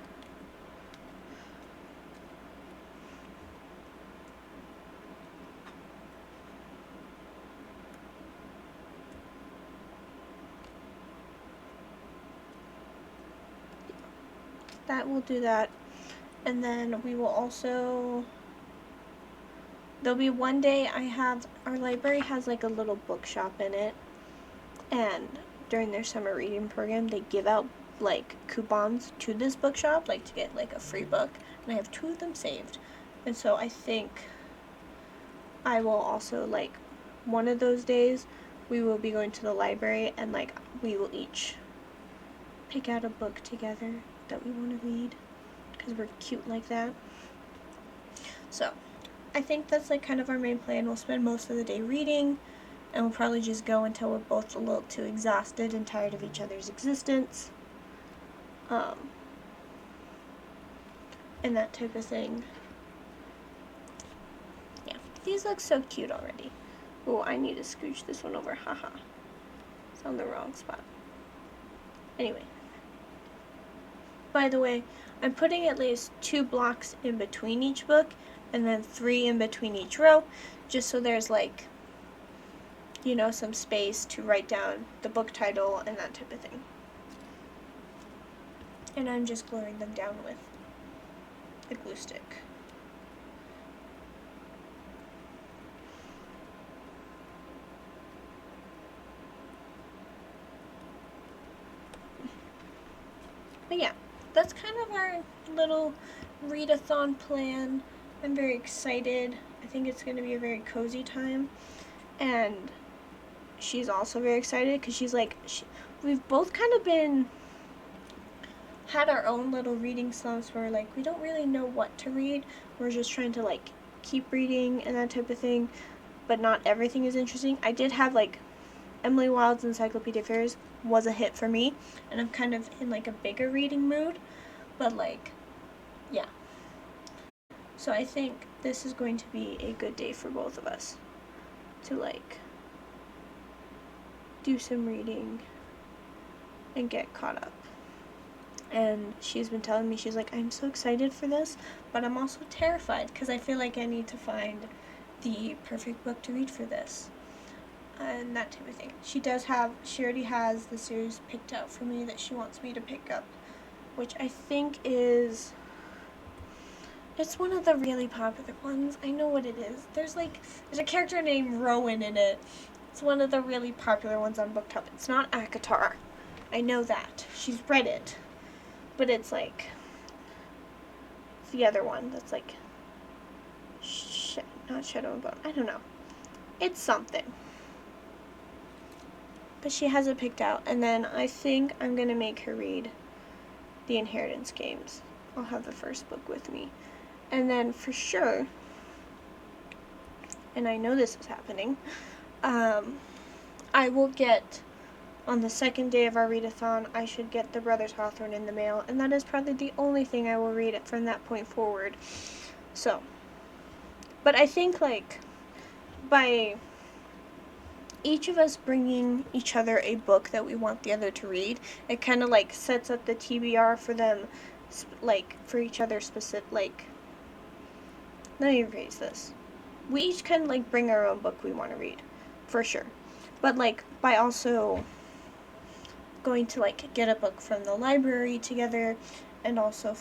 that will do that. And then we will also, there'll be one day our library has like a little bookshop in it, and during their summer reading program they give out like coupons to this bookshop, like to get like a free book, and I have 2 of them saved. And so I think I will also, like, one of those days we will be going to the library, and like we will each pick out a book together that we want to read because we're cute like that. So I think that's like kind of our main plan. We'll spend most of the day reading, and we'll probably just go until we're both a little too exhausted and tired of each other's existence, and that type of thing. Yeah, these look so cute already. Oh, I need to scooch this one over. Haha, it's on the wrong spot. Anyway, by the way, I'm putting at least 2 blocks in between each book, and then 3 in between each row, just so there's like, you know, some space to write down the book title and that type of thing. And I'm just gluing them down with a glue stick. But yeah, that's kind of our little readathon plan. I'm very excited. I think it's going to be a very cozy time. And she's also very excited because she's like, we've both kind of had our own little reading slumps where like we don't really know what to read. We're just trying to like keep reading and that type of thing, but not everything is interesting. I did have like Emily Wilde's Encyclopedia Fairies was a hit for me, and I'm kind of in like a bigger reading mood, but like, yeah. So I think this is going to be a good day for both of us to like do some reading and get caught up. And she's been telling me, she's like, I'm so excited for this, but I'm also terrified because I feel like I need to find the perfect book to read for this. And that type of thing. She already has the series picked out for me that she wants me to pick up, which I think is, it's one of the really popular ones. I know what it is. There's a character named Rowan in it. It's one of the really popular ones on BookTok. It's not ACOTAR. I know that. She's read it. But it's like the other one that's like not Shadow and Bone. I don't know. It's something. But she has it picked out, and then I think I'm gonna make her read the Inheritance Games. I'll have the first book with me. And then for sure, and I know this is happening, I will get, on the second day of our readathon, I should get the Brothers Hawthorne in the mail, and that is probably the only thing I will read from that point forward. So, but I think like by each of us bringing each other a book that we want the other to read, it kind of like sets up the TBR for them, like for each other specific, like, let me rephrase this. We each kind of like bring our own book we want to read, for sure. But like by also going to like get a book from the library together, and also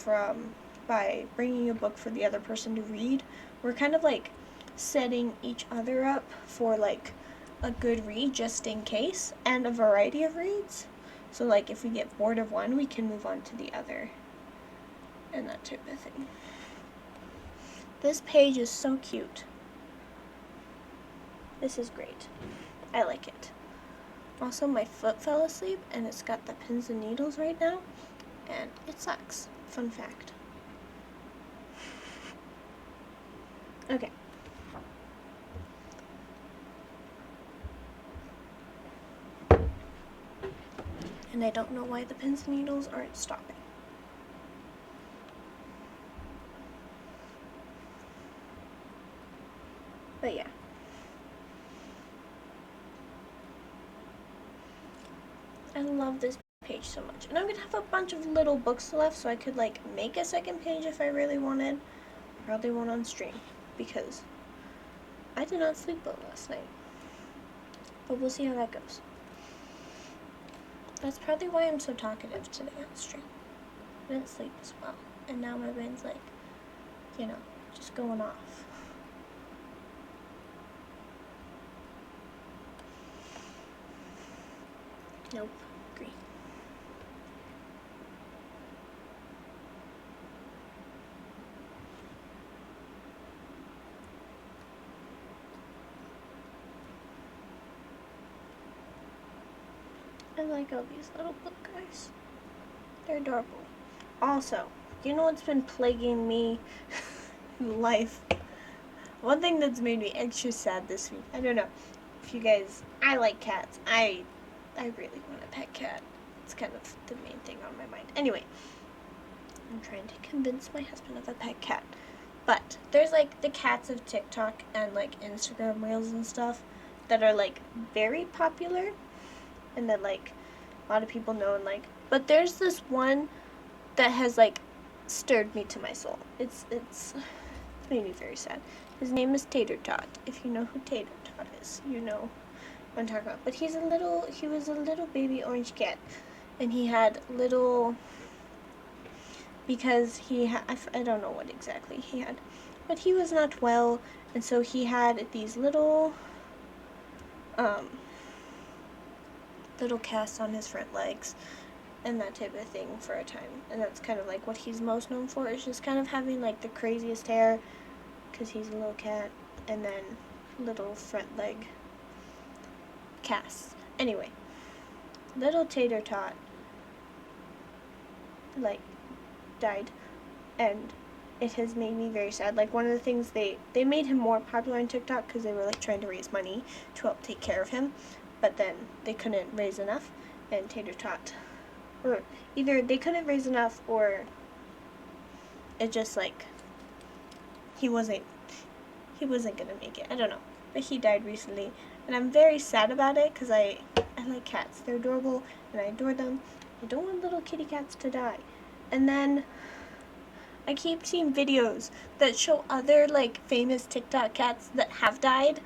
by bringing a book for the other person to read, we're kind of like setting each other up for like a good read just in case, and a variety of reads. So like if we get bored of one, we can move on to the other, and that type of thing. This page is so cute. This is great. I like it. Also, my foot fell asleep, and it's got the pins and needles right now, and it sucks. Fun fact. Okay. And I don't know why the pins and needles aren't stopping. But yeah. I love this page so much. And I'm going to have a bunch of little books left, so I could like make a second page if I really wanted. Probably won't on stream, because I did not sleep well last night. But we'll see how that goes. That's probably why I'm so talkative today on stream. I didn't sleep as well. And now my brain's like, just going off. Nope. Agree. I like all these little book guys. They're adorable. Also, you know what's been plaguing me in life? One thing that's made me extra sad this week. I don't know if you guys, I like cats. I really want a pet cat. It's kind of the main thing on my mind. Anyway, I'm trying to convince my husband of a pet cat. But there's like the cats of TikTok and like Instagram Reels and stuff that are like very popular, and that like a lot of people know, and like, but there's this one that has like stirred me to my soul. It's made me very sad. His name is Tater Tot. If you know who Tater Tot is, you know what I'm talking about. But he was a little baby orange cat, and he had little, because he had, I don't know what exactly he had, but he was not well, and so he had these little casts on his front legs and that type of thing for a time. And that's kind of like what he's most known for, is just kind of having like the craziest hair, because he's a little cat, and then little front leg casts. Anyway, little Tater Tot like died, and it has made me very sad. Like, one of the things, they made him more popular on TikTok because they were like trying to raise money to help take care of him, but then they couldn't raise enough, and Tater Tot, or either they couldn't raise enough, or it just like he wasn't gonna make it. I don't know, but he died recently, and I'm very sad about it because I like cats. They're adorable, and I adore them. I don't want little kitty cats to die. And then I keep seeing videos that show other like famous TikTok cats that have died,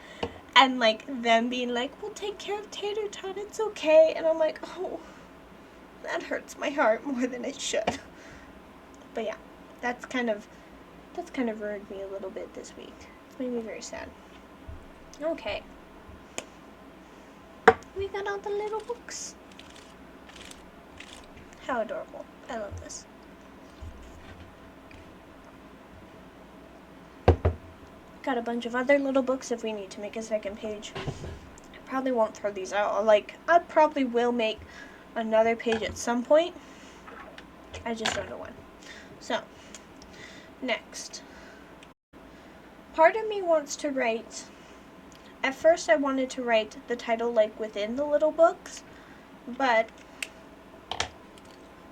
and like them being like, "We'll take care of Tater Tot, it's okay," and I'm like, oh, that hurts my heart more than it should. But yeah, that's kind of ruined me a little bit this week. It's made me very sad. Okay, we got all the little books. How adorable. I love this. Got a bunch of other little books if we need to make a second page. I probably won't throw these out. I probably will make another page at some point. I just don't know when. So, next. Part of me wants to write, at first I wanted to write the title like within the little books, but,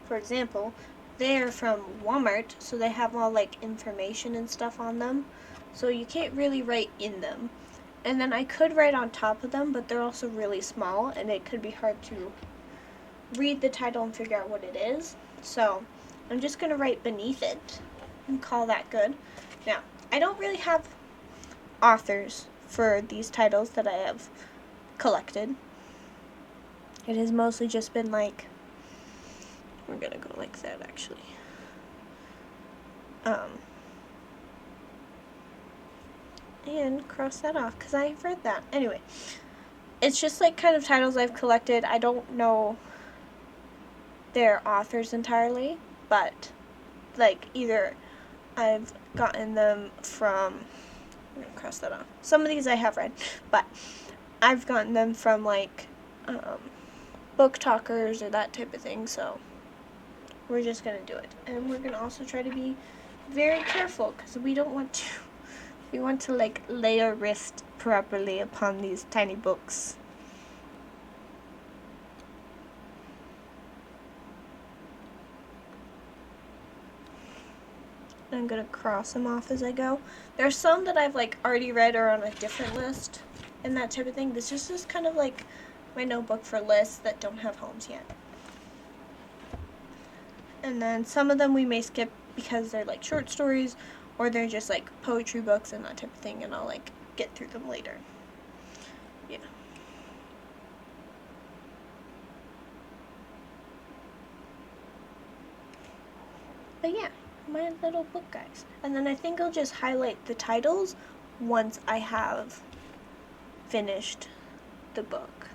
for example, they're from Walmart, so they have all like information and stuff on them, so you can't really write in them. And then I could write on top of them, but they're also really small, and it could be hard to read the title and figure out what it is. So I'm just going to write beneath it and call that good. Now, I don't really have authors for these titles that I have collected. It has mostly just been like, we're going to go like that actually. And cross that off because I've read that. Anyway, it's just like kind of titles I've collected. I don't know their authors entirely, but like either I've gotten them from, I'm going to cross that off. Some of these I have read, but I've gotten them from like book talkers or that type of thing, so we're just going to do it. And we're going to also try to be very careful because we don't want to. We want to like lay our wrist properly upon these tiny books. I'm gonna cross them off as I go. There's some that I've like already read or on a different list and that type of thing. This is just kind of like my notebook for lists that don't have homes yet. And then some of them we may skip because they're like short stories or they're just like poetry books and that type of thing, and I'll like get through them later. Yeah. But yeah, my little book, guys. And then I think I'll just highlight the titles once I have finished the book.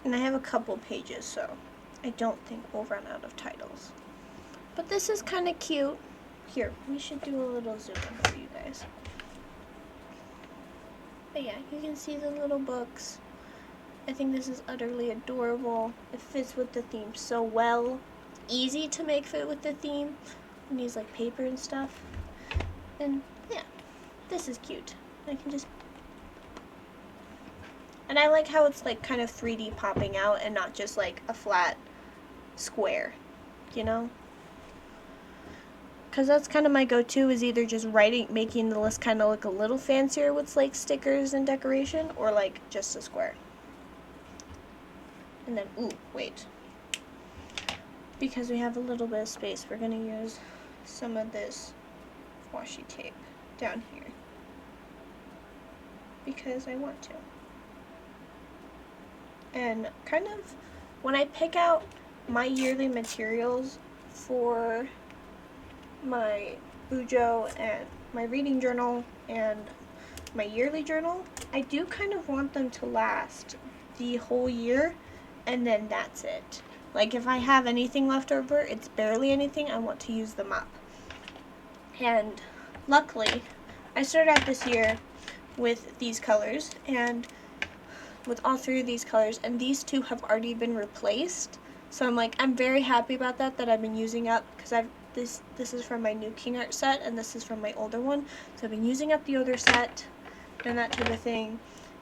And I have a couple pages, so I don't think we'll run out of titles. But this is kind of cute. Here, we should do a little zoom in for you guys. But yeah, you can see the little books. I think this is utterly adorable. It fits with the theme so well. Easy to make fit with the theme. And use like paper and stuff. And yeah, this is cute. I can just... And I like how it's like kind of 3D popping out and not just like a flat square, you know? Because that's kind of my go-to, is either just making the list kind of look a little fancier with like stickers and decoration, or like just a square. And then, ooh, wait. Because we have a little bit of space, we're going to use some of this Washi-tape down here. Because I want to. And kind of, when I pick out my yearly materials for my Bujo and my reading journal and my yearly journal, I do kind of want them to last the whole year, and then that's it. Like if I have anything left over, it's barely anything, I want to use them up. And luckily, I started out this year with these colors, and with all three of these colors, and these two have already been replaced. So I'm very happy about that I've been using up, because this is from my new King Art set, and this is from my older one. So I've been using up the older set, and that type of thing.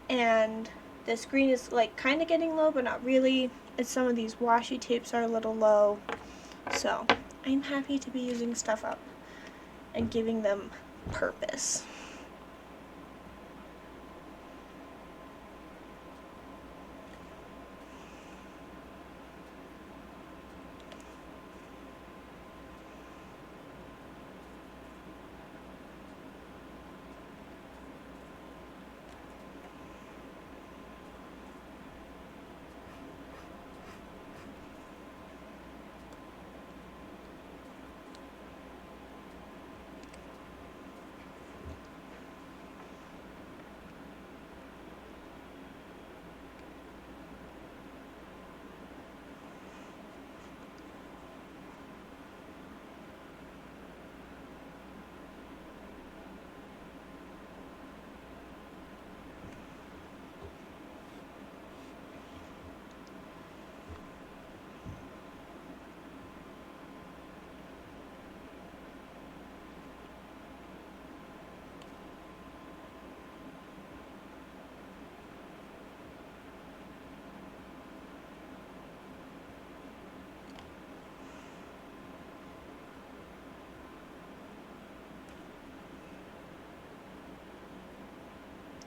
And this green is like kind of getting low, but not really. And some of these washi tapes are a little low. So I'm happy to be using stuff up and giving them purpose.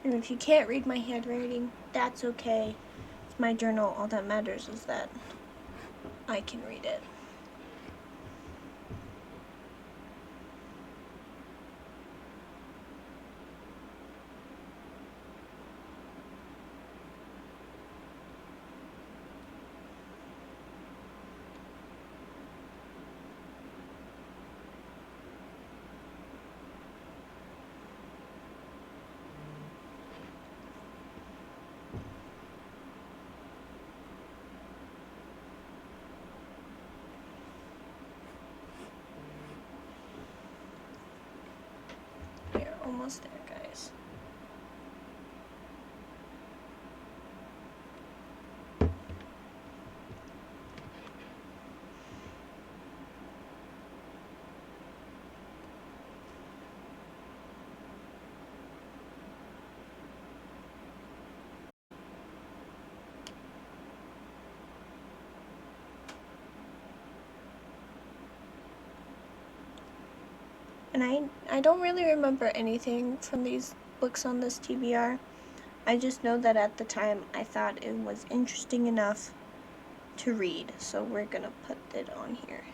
And if you can't read my handwriting, that's okay. It's my journal. All that matters is that I can read it. We're almost there, guys. And I don't really remember anything from these books on this TBR. I just know that at the time I thought it was interesting enough to read, so we're gonna put it on here.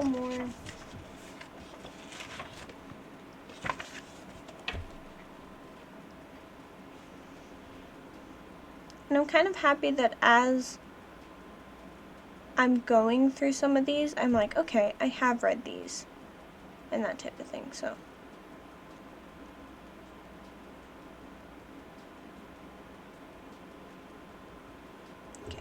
More. And I'm kind of happy that as I'm going through some of these, I'm like, okay, I have read these, and that type of thing, so. Okay.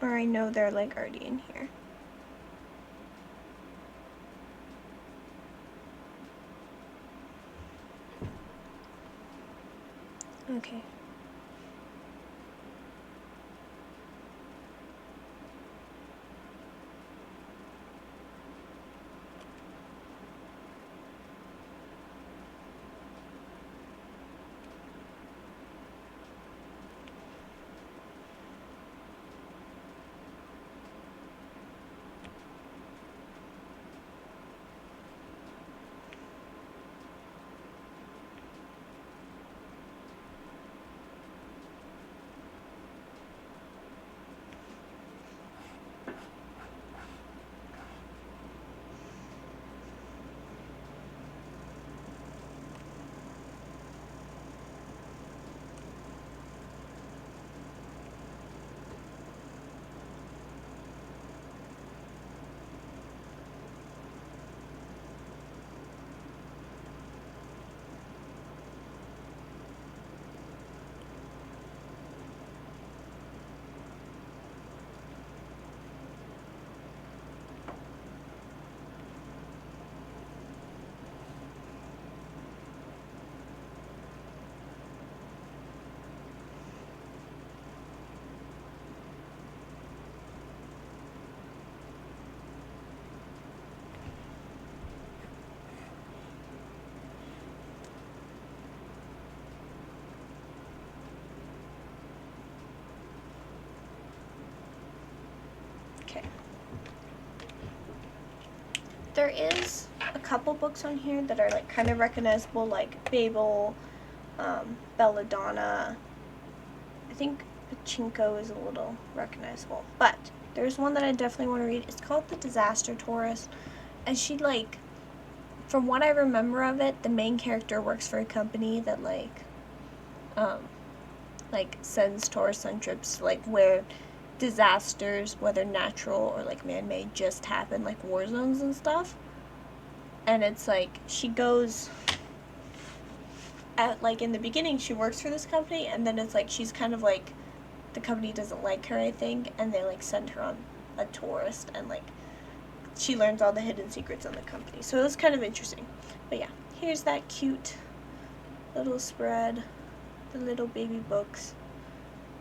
Or I know they're like already in here. Okay. Okay. There is a couple books on here that are like kind of recognizable, like Babel, Belladonna. I think Pachinko is a little recognizable, but there's one that I definitely want to read. It's called The Disaster Tourist, and she, like, from what I remember of it, the main character works for a company that like sends tourists on trips like where disasters, whether natural or like man-made, just happen, like war zones and stuff. And it's like she goes at, like, in the beginning she works for this company, and then it's like she's kind of like, the company doesn't like her, I think, and they like send her on a tourist, and like she learns all the hidden secrets in the company. So it was kind of interesting. But yeah, here's that cute little spread, the little baby books.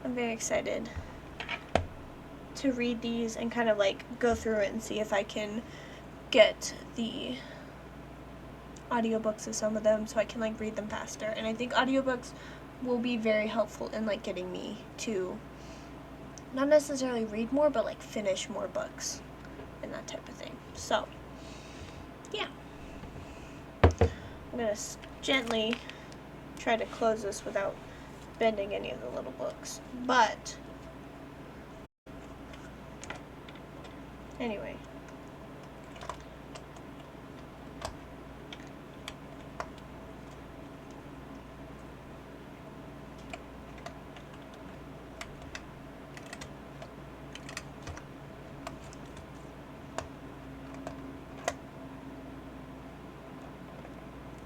I'm very excited to read these and kind of like go through it and see if I can get the audiobooks of some of them so I can like read them faster. And I think audiobooks will be very helpful in like getting me to not necessarily read more, but like finish more books and that type of thing. So yeah, I'm gonna gently try to close this without bending any of the little books, but anyway.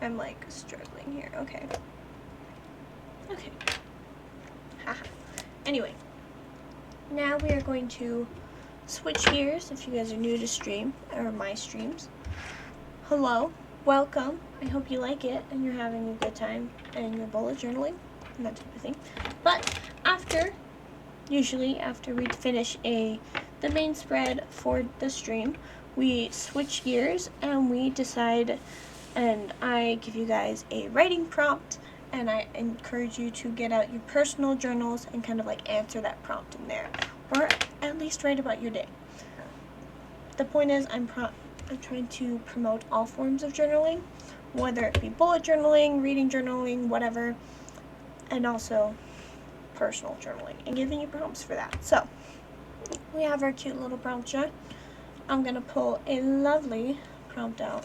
I'm like struggling here. Okay. Okay. Haha. Anyway, now we are going to switch gears. If you guys are new to stream or my streams, hello, welcome. I hope you like it and you're having a good time and you're bullet journaling and that type of thing. But usually after we finish the main spread for the stream, we switch gears and we decide, and I give you guys a writing prompt, and I encourage you to get out your personal journals and kind of like answer that prompt in there, or at least write about your day. The point is, I'm trying to promote all forms of journaling, whether it be bullet journaling, reading journaling, whatever, and also personal journaling, and giving you prompts for that. So we have our cute little prompt jar. I'm gonna pull a lovely prompt out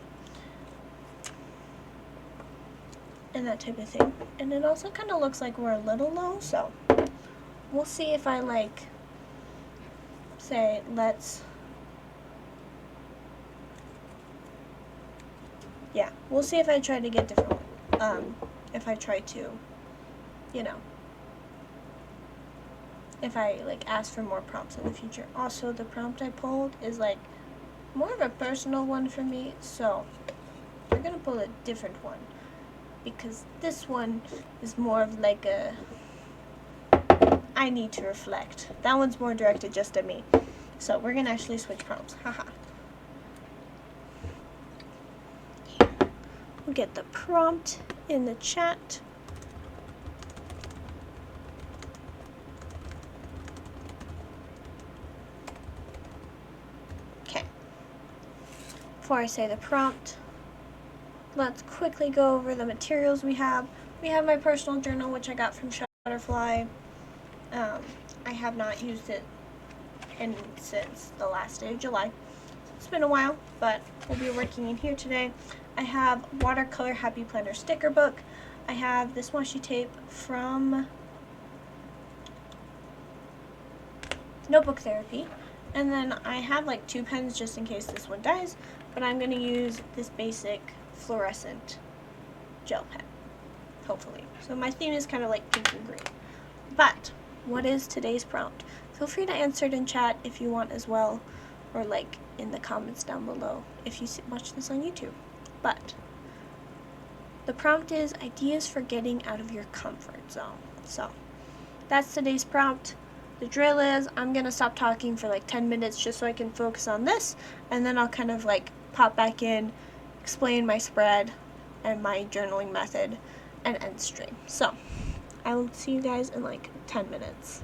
and that type of thing. And it also kind of looks like we're a little low, so we'll see if I like say we'll see if I try to get different, if I try to, if I like ask for more prompts in the future. Also, the prompt I pulled is like more of a personal one for me, so we're gonna pull a different one, because this one is more of like a I need to reflect. That one's more directed just at me. So we're gonna actually switch prompts. Haha. We'll get the prompt in the chat. Okay. Before I say the prompt, let's quickly go over the materials we have. We have my personal journal, which I got from Shutterfly. I have not used it since the last day of July. It's been a while, but we'll be working in here today. I have watercolor Happy Planner sticker book. I have this washi tape from Notebook Therapy. And then I have like 2 pens just in case this one dies, but I'm going to use this basic fluorescent gel pen, hopefully. So my theme is kind of like pink and green. But what is today's prompt? Feel free to answer it in chat if you want as well, or like in the comments down below if you watch this on YouTube. But the prompt is ideas for getting out of your comfort zone. So that's today's prompt. The drill is I'm gonna stop talking for like 10 minutes just so I can focus on this, and then I'll kind of like pop back in, explain my spread and my journaling method, and end stream. So I will see you guys in like 10 minutes.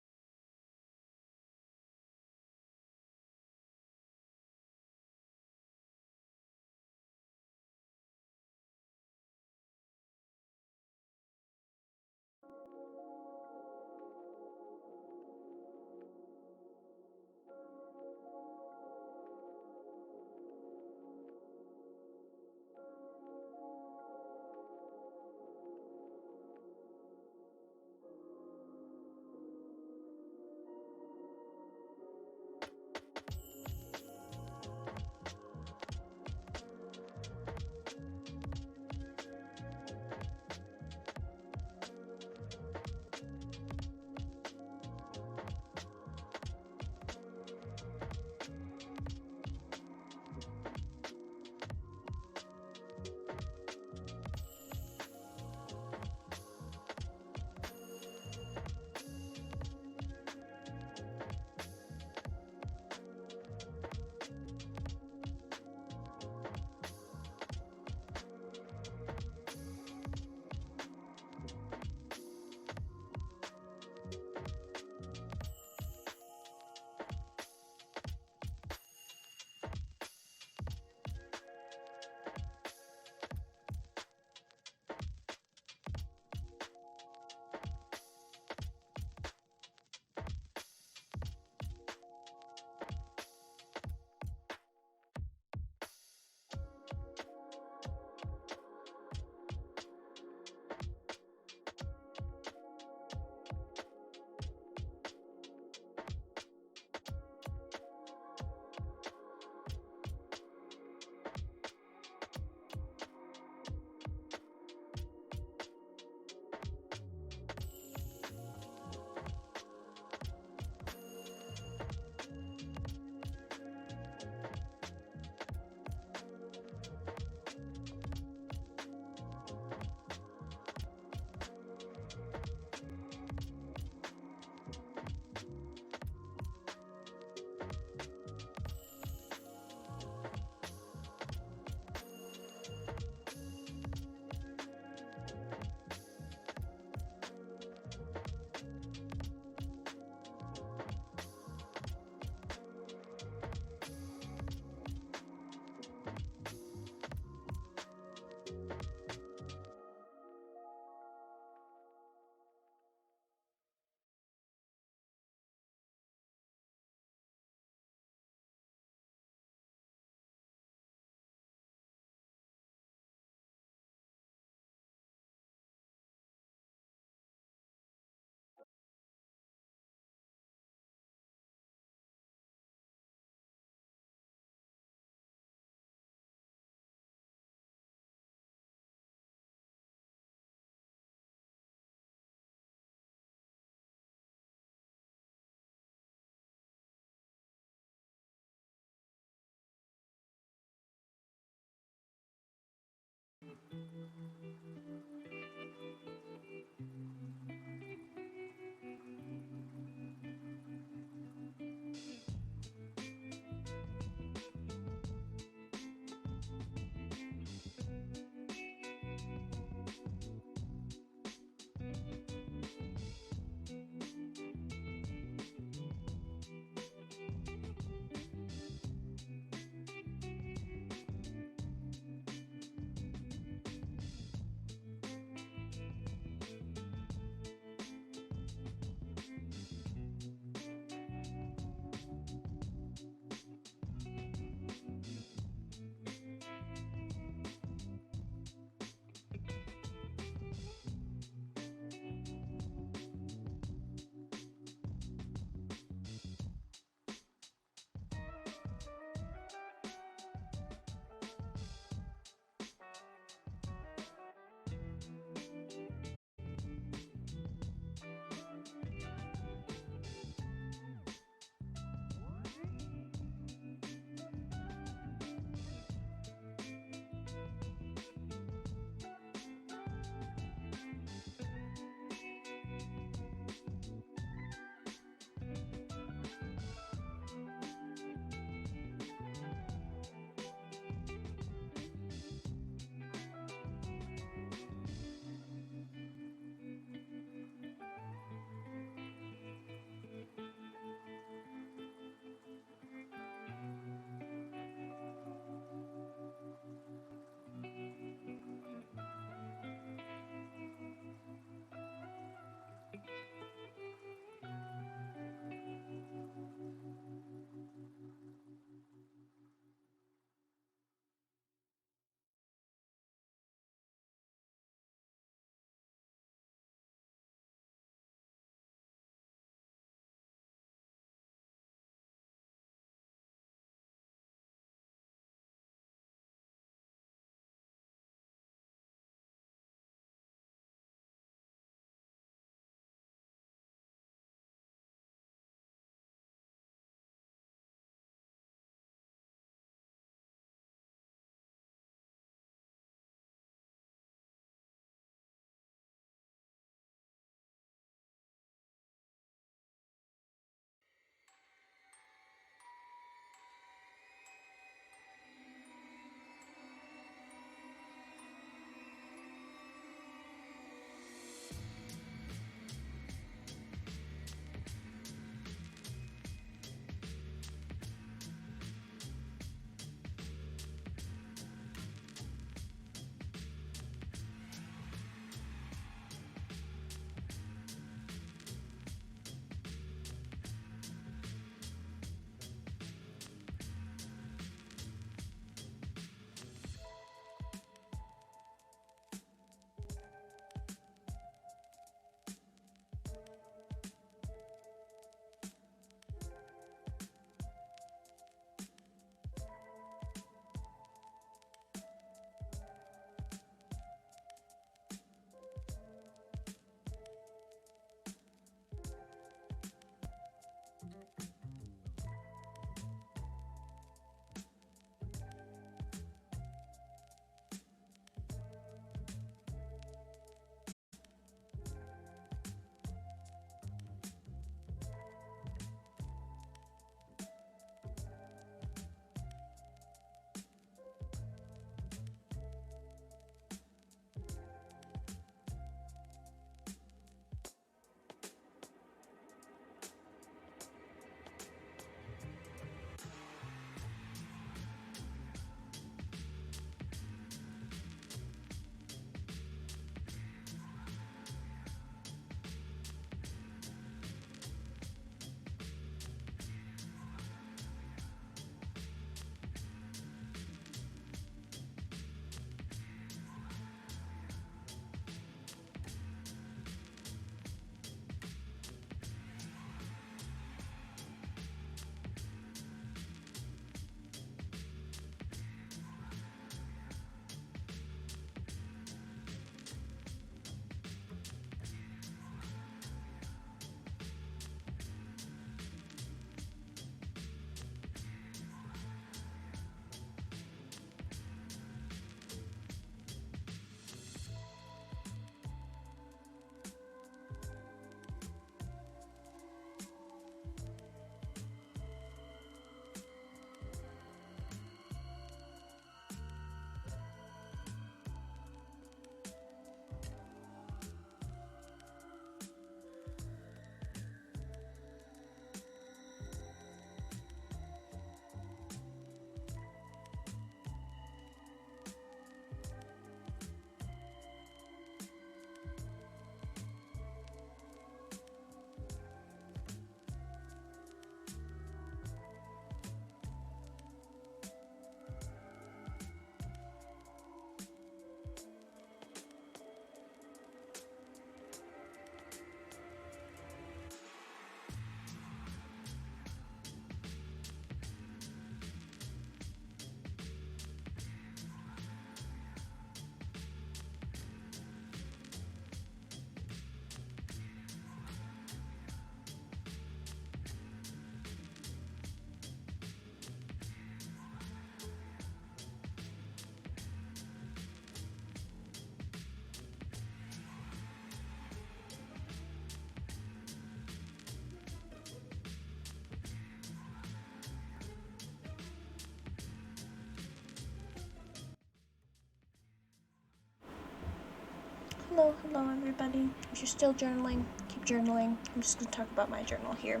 Hello everybody. If you're still journaling, keep journaling. I'm just going to talk about my journal here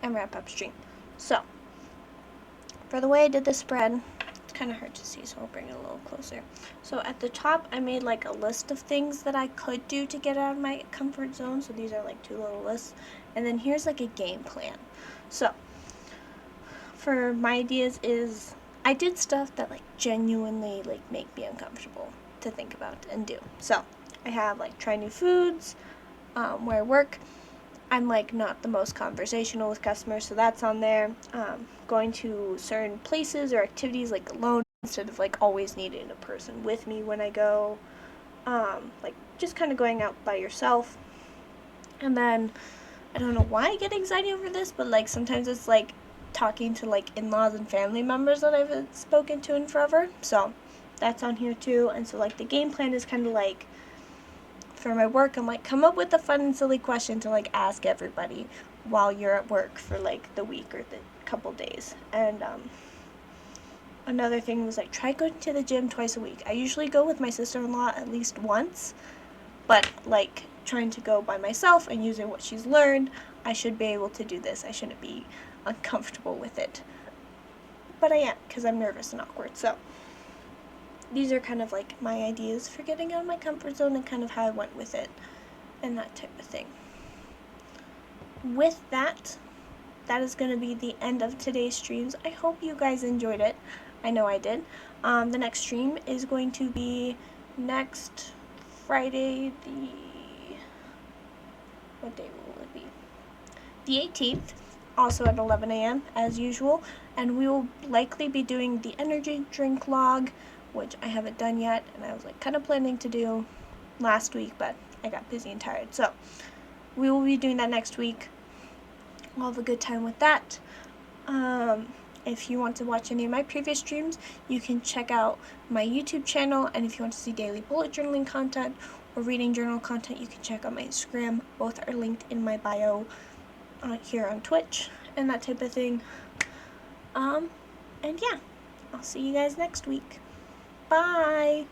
and wrap up stream. So, for the way I did the spread, it's kind of hard to see, so I'll bring it a little closer. So at the top, I made like a list of things that I could do to get out of my comfort zone. So these are like 2 little lists. And then here's like a game plan. So, for my ideas is, I did stuff that like genuinely like make me uncomfortable to think about and do. So, I have like try new foods, where I work. I'm like not the most conversational with customers, so that's on there. Going to certain places or activities like alone instead of like always needing a person with me when I go. Like just kind of going out by yourself. And then I don't know why I get anxiety over this, but like sometimes it's like talking to like in-laws and family members that I haven't spoken to in forever. So that's on here too. And so like the game plan is kind of like, for my work, I'm like, come up with a fun and silly question to like ask everybody while you're at work for like the week or the couple days. And another thing was like, try going to the gym twice a week. I usually go with my sister-in-law at least once, but like trying to go by myself and using what she's learned, I should be able to do this. I shouldn't be uncomfortable with it. But I am, because I'm nervous and awkward. So these are kind of like my ideas for getting out of my comfort zone and kind of how I went with it and that type of thing. With that, that is going to be the end of today's streams. I hope you guys enjoyed it. I know I did. The next stream is going to be next Friday, what day will it be? The 18th, also at 11 a.m. as usual, and we will likely be doing the energy drink log, which I haven't done yet, and I was like kind of planning to do last week, but I got busy and tired. So we will be doing that next week. We'll have a good time with that. If you want to watch any of my previous streams, you can check out my YouTube channel, and if you want to see daily bullet journaling content or reading journal content, you can check out my Instagram. Both are linked in my bio here on Twitch and that type of thing. And yeah, I'll see you guys next week. Bye!